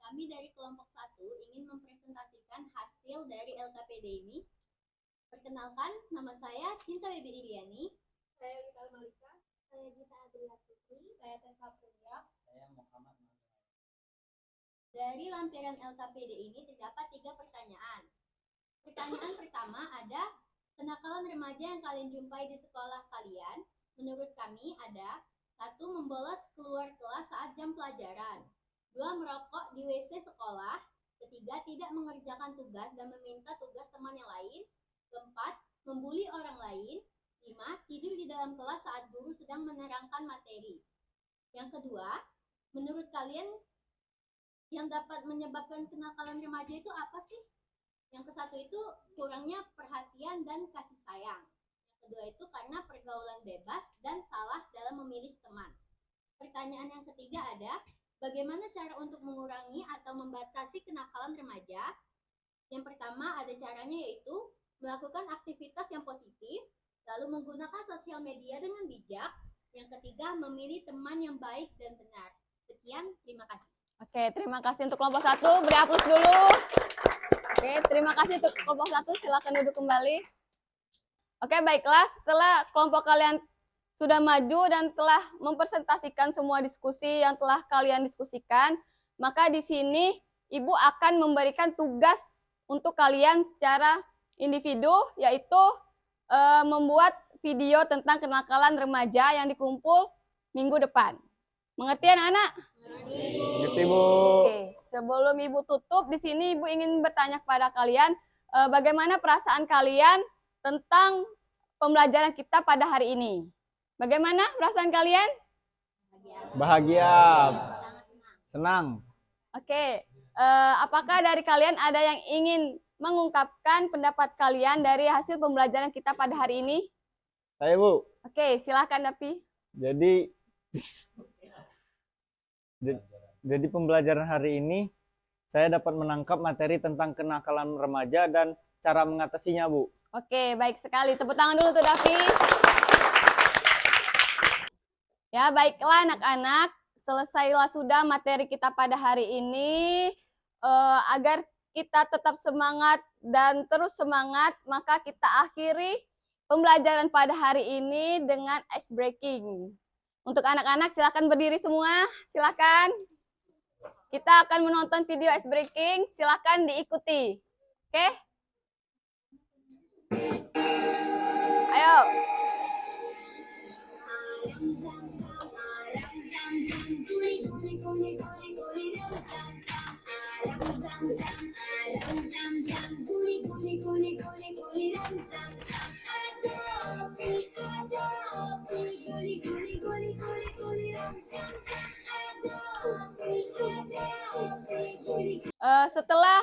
[SPEAKER 5] Kami dari kelompok 1 ingin mempresentasikan hasil dari LKPD ini. Perkenalkan, nama saya Cinta Baby Iriani. Saya Gita Malika. Saya Gita Adriatri. Saya Tessa Purya. Saya Muhammad. Dari lampiran LKPD ini terdapat 3 pertanyaan. Pertanyaan pertama ada, kenakalan remaja yang kalian jumpai di sekolah kalian, menurut kami ada 1. Membolos keluar kelas saat jam pelajaran, 2. Merokok di WC sekolah, 3. Tidak mengerjakan tugas dan meminta tugas teman yang lain, 4. Membuli orang lain, 5. Tidur di dalam kelas saat guru sedang menerangkan materi. Yang kedua, menurut kalian yang dapat menyebabkan kenakalan remaja itu apa sih? Yang ke-1 itu kurangnya perhatian dan kasih sayang. Yang kedua itu karena pergaulan bebas dan salah dalam memilih teman. Pertanyaan yang ketiga ada, bagaimana cara untuk mengurangi atau membatasi kenakalan remaja? Yang pertama ada caranya yaitu melakukan aktivitas yang positif, lalu menggunakan sosial media dengan bijak. Yang ketiga, memilih teman yang baik dan benar. Sekian, terima kasih.
[SPEAKER 2] Oke, terima kasih untuk kelompok 1. Beri aplaus dulu. Oke, terima kasih untuk kelompok 1. Silakan duduk kembali. Oke, baiklah. Setelah kelompok kalian sudah maju dan telah mempresentasikan semua diskusi yang telah kalian diskusikan, maka di sini Ibu akan memberikan tugas untuk kalian secara individu, yaitu membuat video tentang kenakalan remaja yang dikumpul minggu depan. Mengerti anak-anak?
[SPEAKER 7] Ngerti, Bu.
[SPEAKER 2] Oke, sebelum Ibu tutup, di sini Ibu ingin bertanya kepada kalian, bagaimana perasaan kalian tentang pembelajaran kita pada hari ini? Bagaimana perasaan kalian?
[SPEAKER 7] Bahagia. Senang.
[SPEAKER 2] Oke, apakah dari kalian ada yang ingin mengungkapkan pendapat kalian dari hasil pembelajaran kita pada hari ini?
[SPEAKER 7] Saya, Bu.
[SPEAKER 2] Oke, silakan Dapi.
[SPEAKER 7] Jadi pembelajaran hari ini saya dapat menangkap materi tentang kenakalan remaja dan cara mengatasinya, Bu.
[SPEAKER 2] Oke, baik sekali. Tepuk tangan dulu tuh Dapi. Ya, baiklah anak-anak. Selesailah sudah materi kita pada hari ini. Agar kita tetap semangat dan terus semangat, maka kita akhiri pembelajaran pada hari ini dengan ice breaking. Untuk anak-anak silakan berdiri semua, silakan. Kita akan menonton video ice breaking, silakan diikuti. Oke? Ayo. Setelah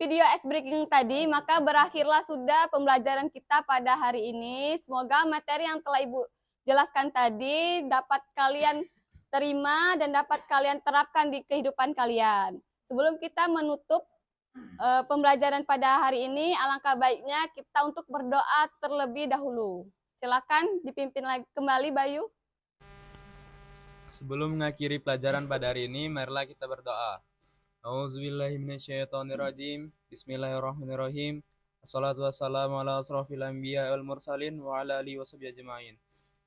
[SPEAKER 2] video ice breaking tadi, maka berakhirlah sudah pembelajaran kita pada hari ini. Semoga materi yang telah Ibu jelaskan tadi dapat kalian terima dan dapat kalian terapkan di kehidupan kalian. Sebelum kita menutup pembelajaran pada hari ini, alangkah baiknya kita untuk berdoa terlebih dahulu. Silakan dipimpin lagi kembali Bayu.
[SPEAKER 3] Sebelum mengakhiri pelajaran pada hari ini, marilah kita berdoa. Auzubillahiminasyaitonirrajim. Bismillahirrahmanirrahim. Assalatu wassalamu ala asrafil anbiya wal mursalin wa ala alihi washabihi ajmain.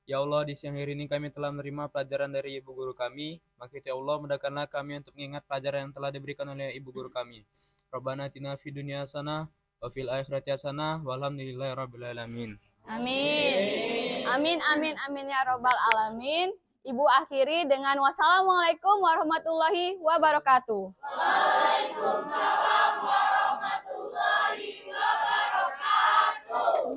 [SPEAKER 3] Ya Allah, di siang hari ini kami telah menerima pelajaran dari ibu guru kami. Maka ya Allah, mudahkanlah kami untuk mengingat pelajaran yang telah diberikan oleh ibu guru kami. Rabbana atina fid dunya hasanah wa fil akhirati hasanah walhamdulillahirabbil alamin.
[SPEAKER 2] Amin. Amin, amin, amin ya robbal alamin. Ibu akhiri dengan wassalamualaikum warahmatullahi wabarakatuh. Waalaikumsalam warahmatullahi wabarakatuh.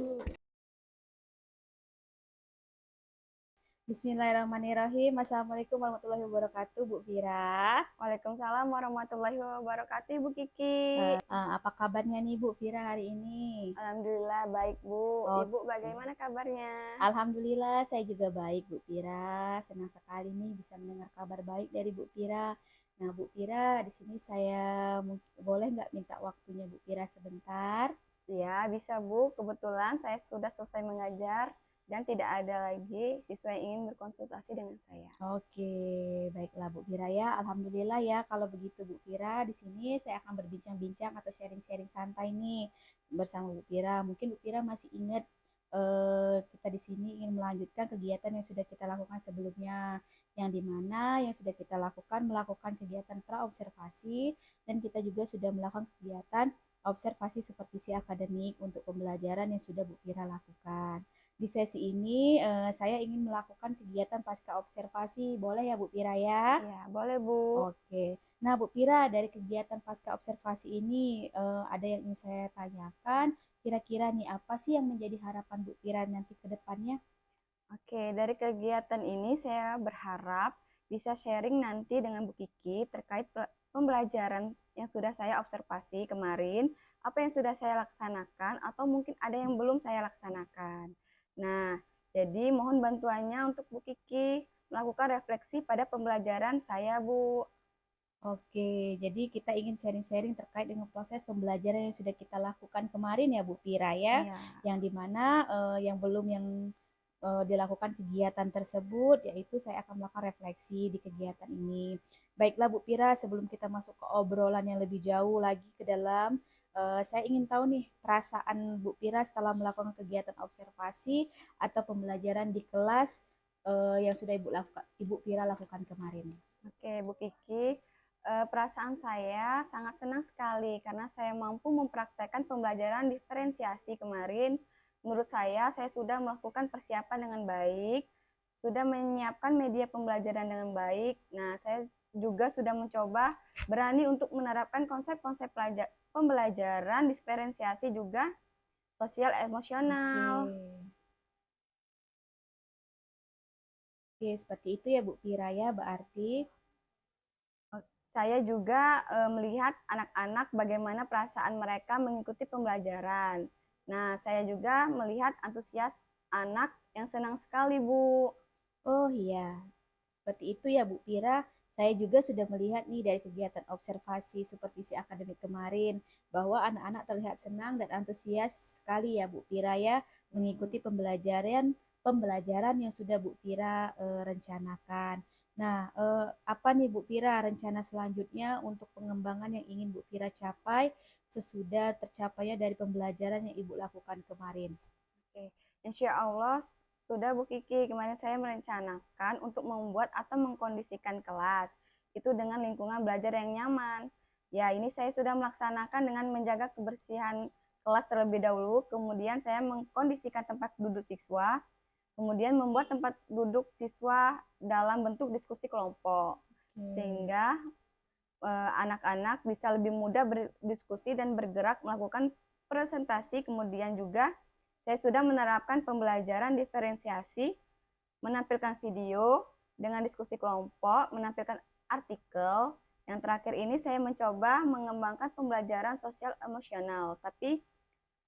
[SPEAKER 1] Bismillahirrahmanirrahim. Assalamualaikum warahmatullahi wabarakatuh, Bu Fira.
[SPEAKER 2] Waalaikumsalam warahmatullahi wabarakatuh, Bu Kiki.
[SPEAKER 1] Apa kabarnya nih Bu Fira hari ini?
[SPEAKER 2] Alhamdulillah baik, Bu. Ibu bagaimana kabarnya?
[SPEAKER 1] Alhamdulillah saya juga baik, Bu Fira. Senang sekali nih bisa mendengar kabar baik dari Bu Fira. Nah, Bu Fira, di sini saya boleh nggak minta waktunya Bu Fira sebentar?
[SPEAKER 2] Ya, bisa Bu. Kebetulan saya sudah selesai mengajar dan tidak ada lagi siswa yang ingin berkonsultasi dengan saya.
[SPEAKER 1] Oke, baiklah Bu Fira ya. Alhamdulillah ya kalau begitu Bu Fira. Di sini saya akan berbincang-bincang atau sharing-sharing santai nih bersama Bu Fira. Mungkin Bu Fira masih ingat kita di sini ingin melanjutkan kegiatan yang sudah kita lakukan sebelumnya, yang dimana yang sudah kita lakukan melakukan kegiatan praobservasi dan kita juga sudah melakukan kegiatan observasi supervisi akademik untuk pembelajaran yang sudah Bu Fira lakukan. Di sesi ini saya ingin melakukan kegiatan pasca observasi. Boleh ya Bu Fira ya?
[SPEAKER 2] Ya, boleh Bu.
[SPEAKER 1] Oke. Nah Bu Fira, dari kegiatan pasca observasi ini ada yang ingin saya tanyakan. Kira-kira nih apa sih yang menjadi harapan Bu Fira nanti ke depannya?
[SPEAKER 2] Oke, dari kegiatan ini saya berharap bisa sharing nanti dengan Bu Kiki terkait pembelajaran yang sudah saya observasi kemarin, apa yang sudah saya laksanakan atau mungkin ada yang belum saya laksanakan. Nah, jadi mohon bantuannya untuk Bu Kiki melakukan refleksi pada pembelajaran saya, Bu.
[SPEAKER 1] Oke, jadi kita ingin sharing-sharing terkait dengan proses pembelajaran yang sudah kita lakukan kemarin ya Bu Fira ya.
[SPEAKER 2] Iya.
[SPEAKER 1] Yang dimana yang belum dilakukan kegiatan tersebut, yaitu saya akan melakukan refleksi di kegiatan ini. Baiklah Bu Fira, sebelum kita masuk ke obrolan yang lebih jauh lagi ke dalam, saya ingin tahu nih perasaan Bu Fira setelah melakukan kegiatan observasi atau pembelajaran di kelas yang sudah Ibu Fira lakukan kemarin.
[SPEAKER 2] Oke, Bu Kiki, perasaan saya sangat senang sekali karena saya mampu mempraktekkan pembelajaran diferensiasi kemarin menurut saya sudah melakukan persiapan dengan baik, sudah menyiapkan media pembelajaran dengan baik. Nah, saya juga sudah mencoba berani untuk menerapkan konsep-konsep pembelajaran diferensiasi juga sosial emosional.
[SPEAKER 1] Oke, seperti itu ya Bu Fira ya, berarti
[SPEAKER 2] saya juga melihat anak-anak bagaimana perasaan mereka mengikuti pembelajaran. Nah, saya juga melihat antusias anak yang senang sekali, Bu.
[SPEAKER 1] oh iya, seperti itu ya Bu Fira. Saya juga sudah melihat nih dari kegiatan observasi supervisi akademik kemarin bahwa anak-anak terlihat senang dan antusias sekali ya Bu Fira ya mengikuti pembelajaran yang sudah Bu Fira rencanakan. Nah, apa nih Bu Fira rencana selanjutnya untuk pengembangan yang ingin Bu Fira capai sesudah tercapainya dari pembelajaran yang Ibu lakukan kemarin?
[SPEAKER 2] Oke, insya Allah sudah Bu Kiki. Kemarin saya merencanakan untuk membuat atau mengkondisikan kelas itu dengan lingkungan belajar yang nyaman. Ya, ini saya sudah melaksanakan dengan menjaga kebersihan kelas terlebih dahulu, kemudian saya mengkondisikan tempat duduk siswa, kemudian membuat tempat duduk siswa dalam bentuk diskusi kelompok, sehingga anak-anak bisa lebih mudah berdiskusi dan bergerak melakukan presentasi. Kemudian juga saya sudah menerapkan pembelajaran diferensiasi, menampilkan video dengan diskusi kelompok, menampilkan artikel. Yang terakhir ini saya mencoba mengembangkan pembelajaran sosial emosional, tapi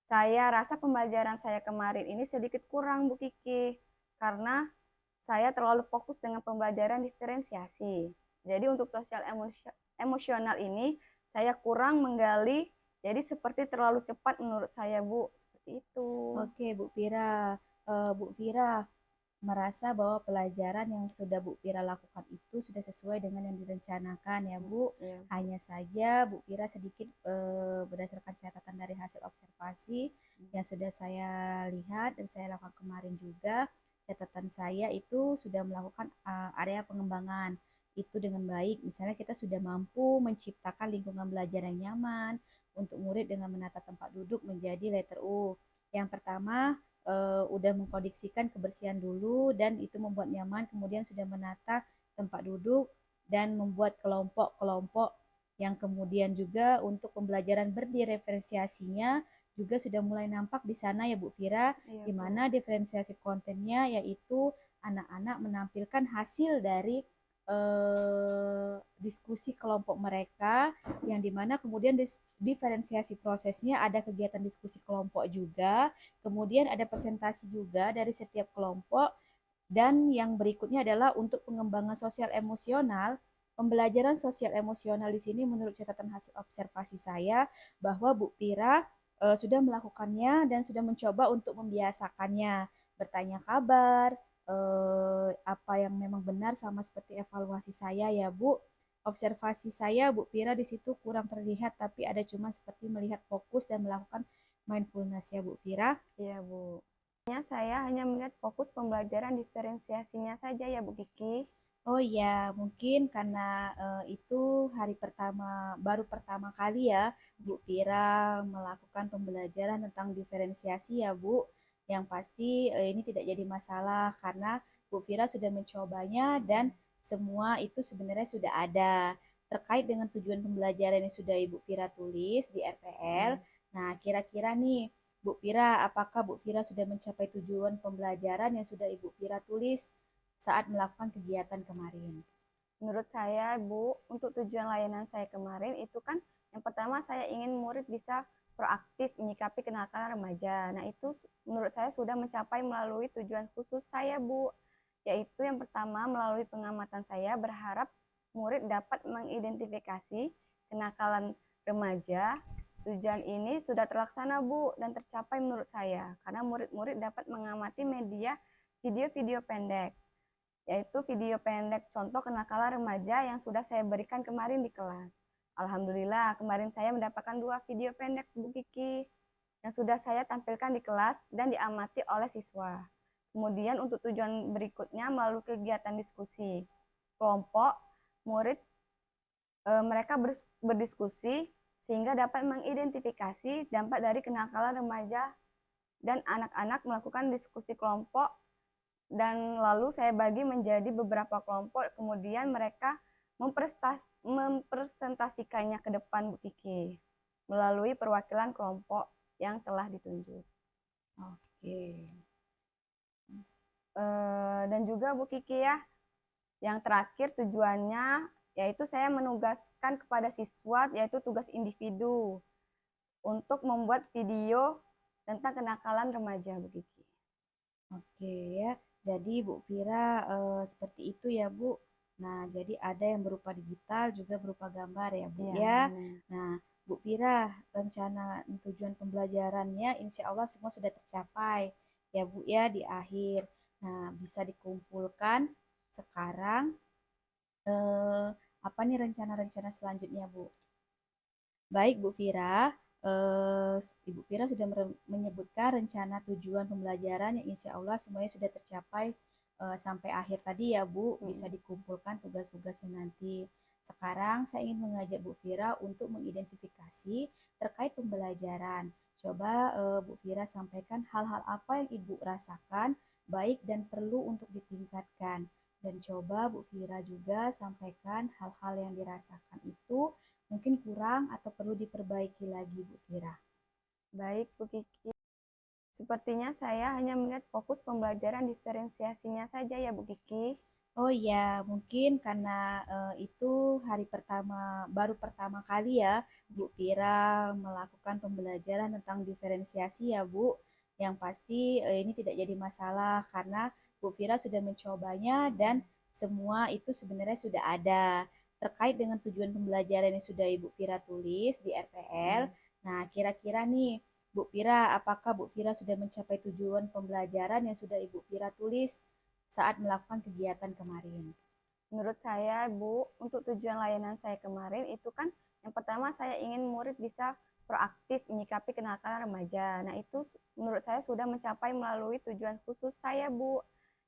[SPEAKER 2] saya rasa pembelajaran saya kemarin ini sedikit kurang Bu Kiki, karena saya terlalu fokus dengan pembelajaran diferensiasi. Jadi untuk sosial emosional ini saya kurang menggali, jadi seperti terlalu cepat menurut saya Bu, seperti itu.
[SPEAKER 1] Oke Bu Fira, Bu Fira merasa bahwa pelajaran yang sudah Bu Fira lakukan itu sudah sesuai dengan yang direncanakan ya Bu.
[SPEAKER 2] Ya.
[SPEAKER 1] Hanya saja Bu Fira sedikit berdasarkan catatan dari hasil observasi yang sudah saya lihat dan saya lakukan kemarin juga, catatan saya itu sudah melakukan area pengembangan itu dengan baik. Misalnya kita sudah mampu menciptakan lingkungan belajar yang nyaman untuk murid dengan menata tempat duduk menjadi letter U. Yang pertama udah mengkondisikan kebersihan dulu dan itu membuat nyaman, kemudian sudah menata tempat duduk dan membuat kelompok-kelompok yang kemudian juga untuk pembelajaran berdiferensiasinya juga sudah mulai nampak di sana ya Bu Fira, di mana diferensiasi kontennya yaitu anak-anak menampilkan hasil dari diskusi kelompok mereka, yang dimana kemudian diferensiasi prosesnya ada kegiatan diskusi kelompok juga, kemudian ada presentasi juga dari setiap kelompok, dan yang berikutnya adalah untuk pengembangan sosial emosional. Pembelajaran sosial emosional di sini menurut catatan hasil observasi saya bahwa Bu Fira sudah melakukannya dan sudah mencoba untuk membiasakannya, bertanya kabar, apa yang memang benar, sama seperti evaluasi saya ya Bu. Observasi saya Bu Fira di situ kurang terlihat, tapi ada cuma seperti melihat fokus dan melakukan mindfulness ya Bu Fira.
[SPEAKER 2] Iya Bu. Saya hanya melihat fokus pembelajaran diferensiasinya saja ya Bu Kiki.
[SPEAKER 1] Oh ya, mungkin karena itu hari pertama, baru pertama kali ya Bu Fira melakukan pembelajaran tentang diferensiasi ya Bu. Yang pasti ini tidak jadi masalah karena Bu Fira sudah mencobanya dan semua itu sebenarnya sudah ada. Terkait dengan tujuan pembelajaran yang sudah Ibu Fira tulis di RPL. Nah, kira-kira nih Bu Fira, apakah Bu Fira sudah mencapai tujuan pembelajaran yang sudah Ibu Fira tulis saat melakukan kegiatan kemarin?
[SPEAKER 2] Menurut saya Bu, untuk tujuan layanan saya kemarin itu kan yang pertama saya ingin murid bisa proaktif menyikapi kenakalan remaja. Nah, itu menurut saya sudah mencapai melalui tujuan khusus saya, Bu. Yaitu yang pertama, melalui pengamatan saya berharap murid dapat mengidentifikasi kenakalan remaja. Tujuan ini sudah terlaksana, Bu, dan tercapai menurut saya. Karena murid-murid dapat mengamati media video-video pendek, yaitu video pendek contoh kenakalan remaja yang sudah saya berikan kemarin di kelas. Alhamdulillah, kemarin saya mendapatkan 2 video pendek Bu Kiki yang sudah saya tampilkan di kelas dan diamati oleh siswa. Kemudian untuk tujuan berikutnya melalui kegiatan diskusi kelompok, murid mereka berdiskusi sehingga dapat mengidentifikasi dampak dari kenakalan remaja dan anak-anak melakukan diskusi kelompok, dan lalu saya bagi menjadi beberapa kelompok, kemudian mereka mempresentasikannya ke depan Bu Kiki melalui perwakilan kelompok yang telah ditunjuk.
[SPEAKER 1] Oke.
[SPEAKER 2] Dan juga Bu Kiki ya, yang terakhir tujuannya yaitu saya menugaskan kepada siswa, yaitu tugas individu, untuk membuat video tentang kenakalan remaja Bu Kiki.
[SPEAKER 1] Oke ya, jadi Bu Vira seperti itu ya Bu. Nah, jadi ada yang berupa digital juga berupa gambar ya Bu ya. Nah, Bu Vira, rencana tujuan pembelajarannya insya Allah semua sudah tercapai ya Bu ya di akhir. Nah, bisa dikumpulkan sekarang apa nih rencana-rencana selanjutnya Bu? Baik Bu Vira, Ibu Vira sudah menyebutkan rencana tujuan pembelajaran yang insya Allah semuanya sudah tercapai sampai akhir tadi ya Bu, bisa dikumpulkan tugas-tugasnya nanti. Sekarang saya ingin mengajak Bu Vira untuk mengidentifikasi terkait pembelajaran. Coba Bu Vira sampaikan hal-hal apa yang Ibu rasakan baik dan perlu untuk ditingkatkan. Dan coba Bu Vira juga sampaikan hal-hal yang dirasakan itu mungkin kurang atau perlu diperbaiki lagi Bu Vira.
[SPEAKER 2] Baik Bu Kiki, sepertinya saya hanya melihat fokus pembelajaran diferensiasinya saja ya Bu Kiki.
[SPEAKER 1] Oh ya, mungkin karena itu hari pertama, baru pertama kali ya Bu Vira melakukan pembelajaran tentang diferensiasi ya Bu. Yang pasti ini tidak jadi masalah karena Bu Vira sudah mencobanya dan semua itu sebenarnya sudah ada terkait dengan tujuan pembelajaran yang sudah Ibu Vira tulis di RPL. Nah, kira-kira nih Bu Vira, apakah Bu Vira sudah mencapai tujuan pembelajaran yang sudah Ibu Vira tulis saat melakukan kegiatan kemarin?
[SPEAKER 2] Menurut saya Bu, untuk tujuan layanan saya kemarin itu kan yang pertama saya ingin murid bisa proaktif menyikapi kenakalan remaja. Nah, itu menurut saya sudah mencapai melalui tujuan khusus saya Bu,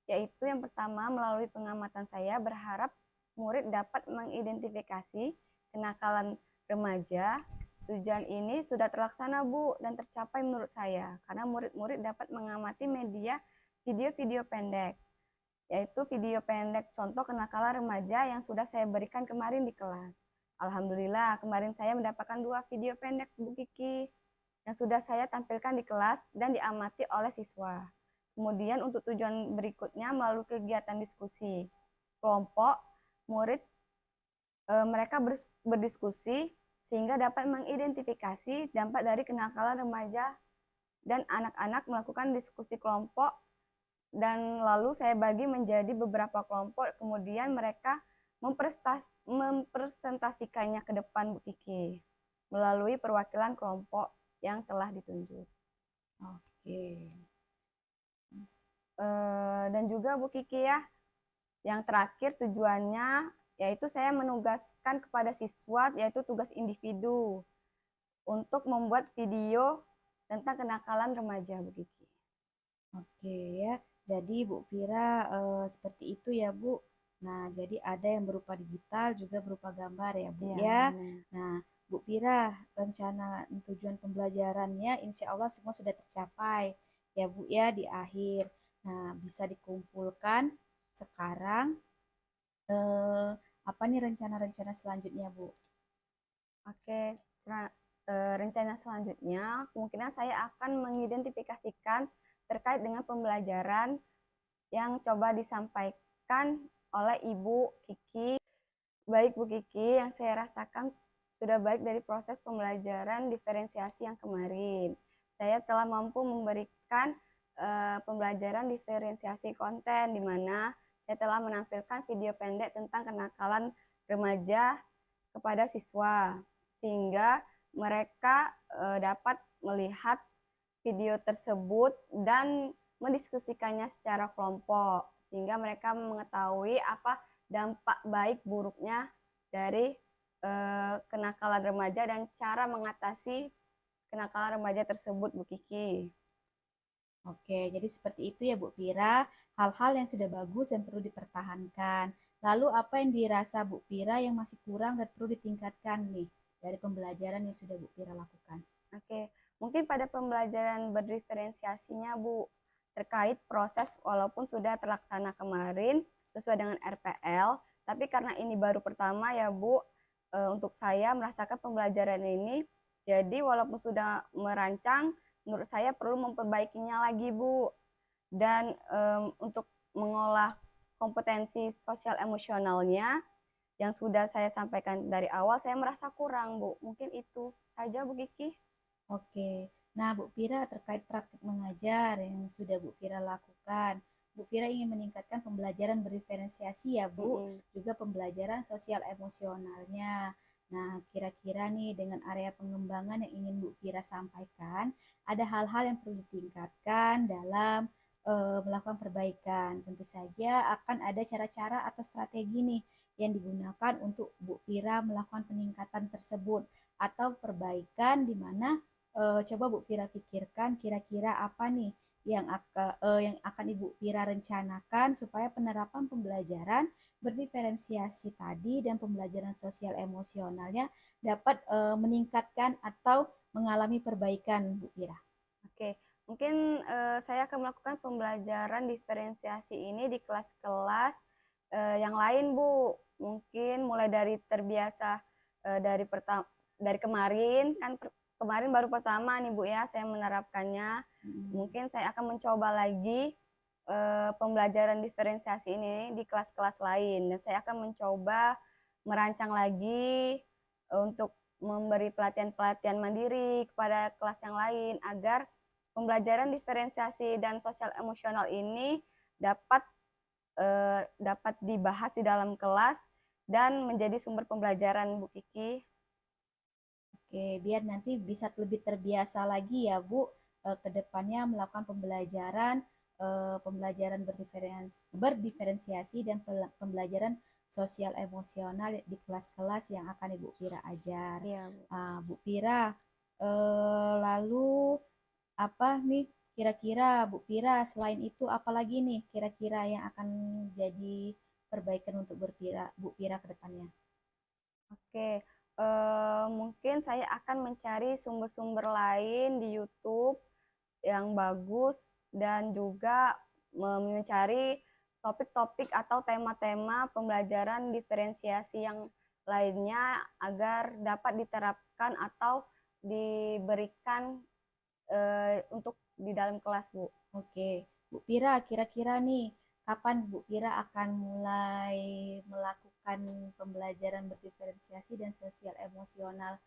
[SPEAKER 2] yaitu yang pertama melalui pengamatan saya berharap murid dapat mengidentifikasi kenakalan remaja. Tujuan ini sudah terlaksana Bu dan tercapai menurut saya karena murid-murid dapat mengamati media video-video pendek, yaitu video pendek contoh kenakalan remaja yang sudah saya berikan kemarin di kelas. Alhamdulillah kemarin saya mendapatkan 2 video pendek Bu Kiki yang sudah saya tampilkan di kelas dan diamati oleh siswa. Kemudian untuk tujuan berikutnya melalui kegiatan diskusi kelompok, murid mereka berdiskusi sehingga dapat mengidentifikasi dampak dari kenakalan remaja, dan anak-anak melakukan diskusi kelompok, dan lalu saya bagi menjadi beberapa kelompok, kemudian mereka mempresentasikannya ke depan Bu Kiki melalui perwakilan kelompok yang telah ditunjuk.
[SPEAKER 1] Oke.
[SPEAKER 2] Dan juga Bu Kiki ya, yang terakhir tujuannya yaitu saya menugaskan kepada siswa, yaitu tugas individu, untuk membuat video tentang kenakalan remaja Bu Kiki.
[SPEAKER 1] Oke ya, jadi Bu Vira seperti itu ya Bu. Nah, jadi ada yang berupa digital juga berupa gambar ya Bu ya. Nah, Bu Vira, rencana tujuan pembelajarannya insya Allah semua sudah tercapai ya Bu ya di akhir. Nah, bisa dikumpulkan sekarang apa nih rencana-rencana selanjutnya Bu?
[SPEAKER 2] Oke, rencana selanjutnya kemungkinan saya akan mengidentifikasikan terkait dengan pembelajaran yang coba disampaikan oleh Ibu Kiki. Baik Bu Kiki, yang saya rasakan sudah baik dari proses pembelajaran diferensiasi yang kemarin. Saya telah mampu memberikan pembelajaran diferensiasi konten di mana saya telah menampilkan video pendek tentang kenakalan remaja kepada siswa, sehingga mereka dapat melihat video tersebut dan mendiskusikannya secara kelompok, sehingga mereka mengetahui apa dampak baik buruknya dari kenakalan remaja dan cara mengatasi kenakalan remaja tersebut Bu Kiki.
[SPEAKER 1] Oke, jadi seperti itu ya Bu Vira, hal-hal yang sudah bagus dan perlu dipertahankan. Lalu apa yang dirasa Bu Vira yang masih kurang dan perlu ditingkatkan nih dari pembelajaran yang sudah Bu Vira lakukan?
[SPEAKER 2] Oke, Mungkin pada pembelajaran berdiferensiasinya Bu, terkait proses walaupun sudah terlaksana kemarin sesuai dengan RPL, tapi karena ini baru pertama ya Bu, untuk saya merasakan pembelajaran ini, jadi walaupun sudah merancang, menurut saya perlu memperbaikinya lagi Bu. Dan untuk mengolah kompetensi sosial emosionalnya yang sudah saya sampaikan dari awal, saya merasa kurang Bu. Mungkin itu saja Bu Kiki.
[SPEAKER 1] Oke, nah Bu Fira terkait praktik mengajar yang sudah Bu Fira lakukan, Bu Fira ingin meningkatkan pembelajaran berdiferensiasi ya Bu, juga pembelajaran sosial emosionalnya. Nah, kira-kira nih dengan area pengembangan yang ingin Bu Fira sampaikan, ada hal-hal yang perlu ditingkatkan dalam melakukan perbaikan. Tentu saja akan ada cara-cara atau strategi nih yang digunakan untuk Bu Fira melakukan peningkatan tersebut atau perbaikan di mana coba Bu Fira pikirkan kira-kira apa nih yang akan Ibu Fira rencanakan supaya penerapan pembelajaran berdiferensiasi tadi dan pembelajaran sosial emosionalnya dapat meningkatkan atau mengalami perbaikan Bu Fira.
[SPEAKER 2] Oke, mungkin saya akan melakukan pembelajaran diferensiasi ini di kelas-kelas yang lain Bu. Mungkin mulai dari terbiasa dari kemarin kan kemarin baru pertama nih Bu ya saya menerapkannya. Mungkin saya akan mencoba lagi pembelajaran diferensiasi ini di kelas-kelas lain dan saya akan mencoba merancang lagi untuk memberi pelatihan-pelatihan mandiri kepada kelas yang lain agar pembelajaran diferensiasi dan sosial emosional ini dapat dibahas di dalam kelas dan menjadi sumber pembelajaran Bu Kiki.
[SPEAKER 1] Oke, biar nanti bisa lebih terbiasa lagi ya Bu ke depannya melakukan pembelajaran berdiferensiasi dan pembelajaran sosial emosional di kelas-kelas yang akan Ibu Fira ajar.
[SPEAKER 2] Iya, Bu.
[SPEAKER 1] Bu Fira, lalu apa nih kira-kira Bu Fira selain itu apalagi nih kira-kira yang akan jadi perbaikan untuk Bu Fira ke depannya?
[SPEAKER 2] Oke, mungkin saya akan mencari sumber-sumber lain di YouTube yang bagus dan juga mencari topik-topik atau tema-tema pembelajaran diferensiasi yang lainnya agar dapat diterapkan atau diberikan untuk di dalam kelas Bu.
[SPEAKER 1] Oke, Bu Fira kira-kira nih kapan Bu Fira akan mulai melakukan pembelajaran berdiferensiasi dan sosial emosional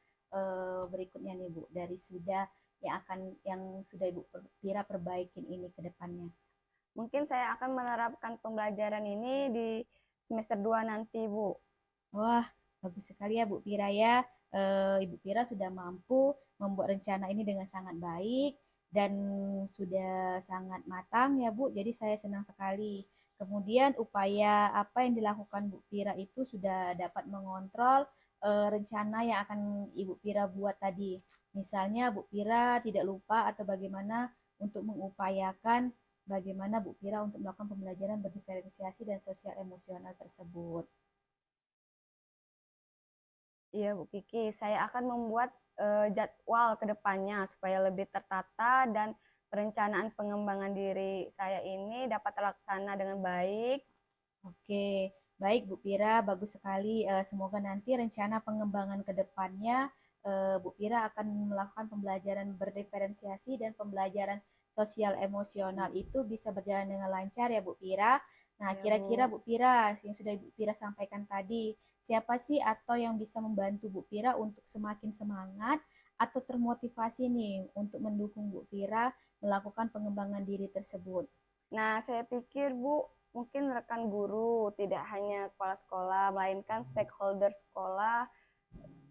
[SPEAKER 1] berikutnya nih Bu dari yang sudah Ibu Fira perbaikin ini ke depannya?
[SPEAKER 2] Mungkin saya akan menerapkan pembelajaran ini di semester 2 nanti Bu.
[SPEAKER 1] Wah, bagus sekali ya Bu Fira ya. Ibu Fira sudah mampu membuat rencana ini dengan sangat baik dan sudah sangat matang ya Bu. Jadi saya senang sekali. Kemudian upaya apa yang dilakukan Bu Fira itu sudah dapat mengontrol rencana yang akan Ibu Fira buat tadi. Misalnya Bu Fira tidak lupa atau bagaimana untuk mengupayakan bagaimana Bu Fira untuk melakukan pembelajaran berdiferensiasi dan sosial emosional tersebut.
[SPEAKER 2] Iya Bu Kiki, saya akan membuat jadwal ke depannya supaya lebih tertata dan perencanaan pengembangan diri saya ini dapat terlaksana dengan baik.
[SPEAKER 1] Oke, baik Bu Fira, bagus sekali. Semoga nanti rencana pengembangan ke depannya Bu Fira akan melakukan pembelajaran berdiferensiasi dan pembelajaran sosial emosional itu bisa berjalan dengan lancar ya Bu Fira. Nah,
[SPEAKER 2] Ya,
[SPEAKER 1] kira-kira
[SPEAKER 2] Bu.
[SPEAKER 1] Bu Fira yang sudah Bu Fira sampaikan tadi, siapa sih atau yang bisa membantu Bu Fira untuk semakin semangat atau termotivasi nih untuk mendukung Bu Fira melakukan pengembangan diri tersebut?
[SPEAKER 2] Nah, saya pikir Bu, mungkin rekan guru, tidak hanya kepala sekolah, melainkan stakeholder sekolah,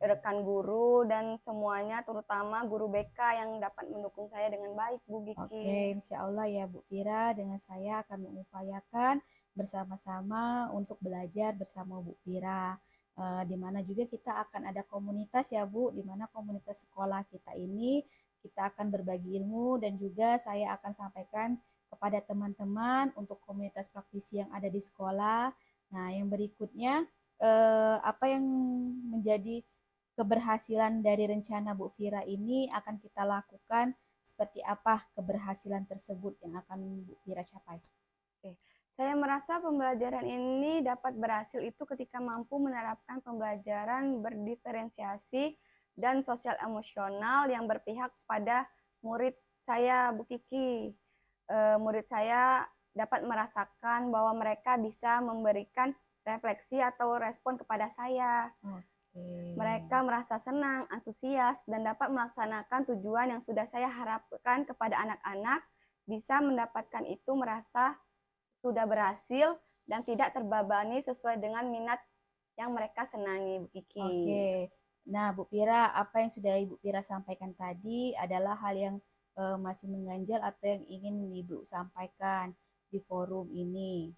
[SPEAKER 2] rekan guru, dan semuanya, terutama guru BK yang dapat mendukung saya dengan baik, Bu Kiki.
[SPEAKER 1] Oke, insya Allah ya Bu Fira, dengan saya akan mengupayakan bersama-sama untuk belajar bersama Bu Fira. Di mana juga kita akan ada komunitas ya Bu, di mana komunitas sekolah kita ini kita akan berbagi ilmu dan juga saya akan sampaikan kepada teman-teman untuk komunitas praktisi yang ada di sekolah. Nah, yang berikutnya apa yang menjadi keberhasilan dari rencana Bu Fira ini akan kita lakukan, seperti apa keberhasilan tersebut yang akan Bu Fira capai?
[SPEAKER 2] Oke. Saya merasa pembelajaran ini dapat berhasil itu ketika mampu menerapkan pembelajaran berdiferensiasi dan sosial emosional yang berpihak pada murid saya, Bu Kiki. Murid saya dapat merasakan bahwa mereka bisa memberikan refleksi atau respon kepada saya. Mereka merasa senang, antusias, dan dapat melaksanakan tujuan yang sudah saya harapkan kepada anak-anak, bisa mendapatkan itu merasa sudah berhasil dan tidak terbebani sesuai dengan minat yang mereka senangi, Bu Kiki.
[SPEAKER 1] Oke. Nah, Bu Fira, apa yang sudah Ibu Fira sampaikan tadi adalah hal yang masih mengganjal atau yang ingin Ibu sampaikan di forum ini.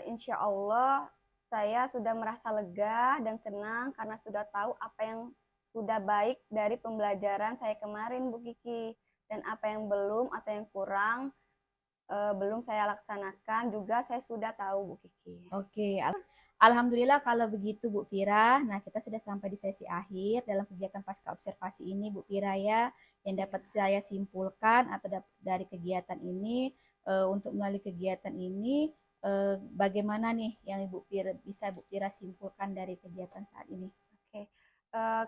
[SPEAKER 2] Insya Allah saya sudah merasa lega dan senang karena sudah tahu apa yang sudah baik dari pembelajaran saya kemarin, Bu Kiki. Dan apa yang belum atau yang kurang belum saya laksanakan juga saya sudah tahu, Bu Kiki.
[SPEAKER 1] Oke, alhamdulillah kalau begitu Bu Fira. Nah, kita sudah sampai di sesi akhir dalam kegiatan pasca observasi ini, Bu Fira ya. Yang dapat saya simpulkan atau dari kegiatan ini, untuk melalui kegiatan ini, bagaimana nih yang Ibu Fira bisa Bu Fira simpulkan dari kegiatan saat ini?
[SPEAKER 2] Oke,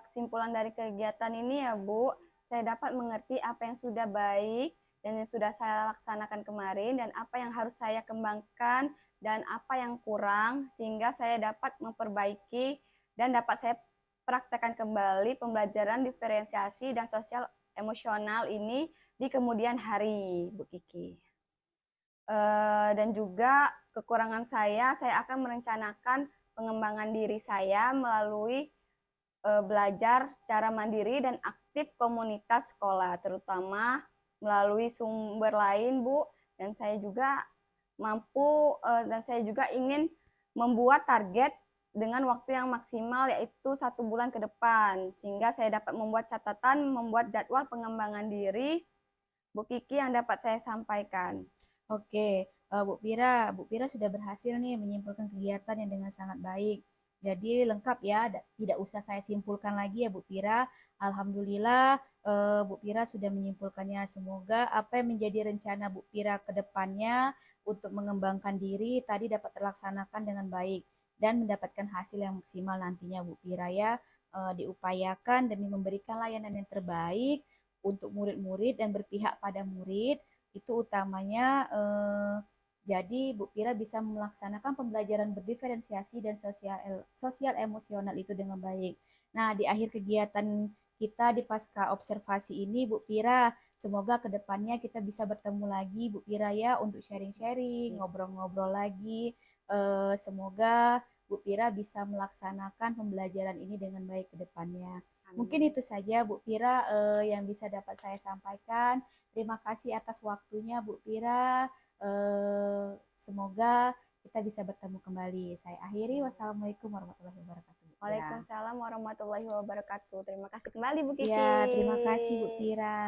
[SPEAKER 2] kesimpulan dari kegiatan ini ya Bu, saya dapat mengerti apa yang sudah baik dan yang sudah saya laksanakan kemarin dan apa yang harus saya kembangkan dan apa yang kurang sehingga saya dapat memperbaiki dan dapat saya praktekkan kembali pembelajaran diferensiasi dan sosial emosional ini di kemudian hari, Bu Kiki. Dan juga kekurangan saya akan merencanakan pengembangan diri saya melalui belajar secara mandiri dan aktif komunitas sekolah, terutama melalui sumber lain, Bu. Dan saya juga dan saya juga ingin membuat target dengan waktu yang maksimal, yaitu 1 bulan ke depan, sehingga saya dapat membuat catatan, membuat jadwal pengembangan diri, Bu Kiki, yang dapat saya sampaikan.
[SPEAKER 1] Oke, Bu Fira sudah berhasil nih menyimpulkan kegiatan yang dengan sangat baik. Jadi lengkap ya, tidak usah saya simpulkan lagi ya Bu Fira. Alhamdulillah Bu Fira sudah menyimpulkannya. Semoga apa yang menjadi rencana Bu Fira ke depannya untuk mengembangkan diri tadi dapat terlaksanakan dengan baik dan mendapatkan hasil yang maksimal nantinya Bu Fira ya. Diupayakan demi memberikan layanan yang terbaik untuk murid-murid dan berpihak pada murid. Itu utamanya jadi Bu Fira bisa melaksanakan pembelajaran berdiferensiasi dan sosial emosional itu dengan baik. Nah, di akhir kegiatan kita di pasca observasi ini Bu Fira, semoga kedepannya kita bisa bertemu lagi Bu Fira ya untuk sharing-sharing, ngobrol-ngobrol lagi. Semoga Bu Fira bisa melaksanakan pembelajaran ini dengan baik ke depannya. Mungkin itu saja Bu Fira yang bisa dapat saya sampaikan. Terima kasih atas waktunya Bu Fira. Semoga kita bisa bertemu kembali. Saya akhiri. Wassalamualaikum warahmatullahi wabarakatuh.
[SPEAKER 2] Waalaikumsalam warahmatullahi wabarakatuh. Terima kasih kembali Bu Kiki.
[SPEAKER 1] Ya, terima kasih Bu Fira.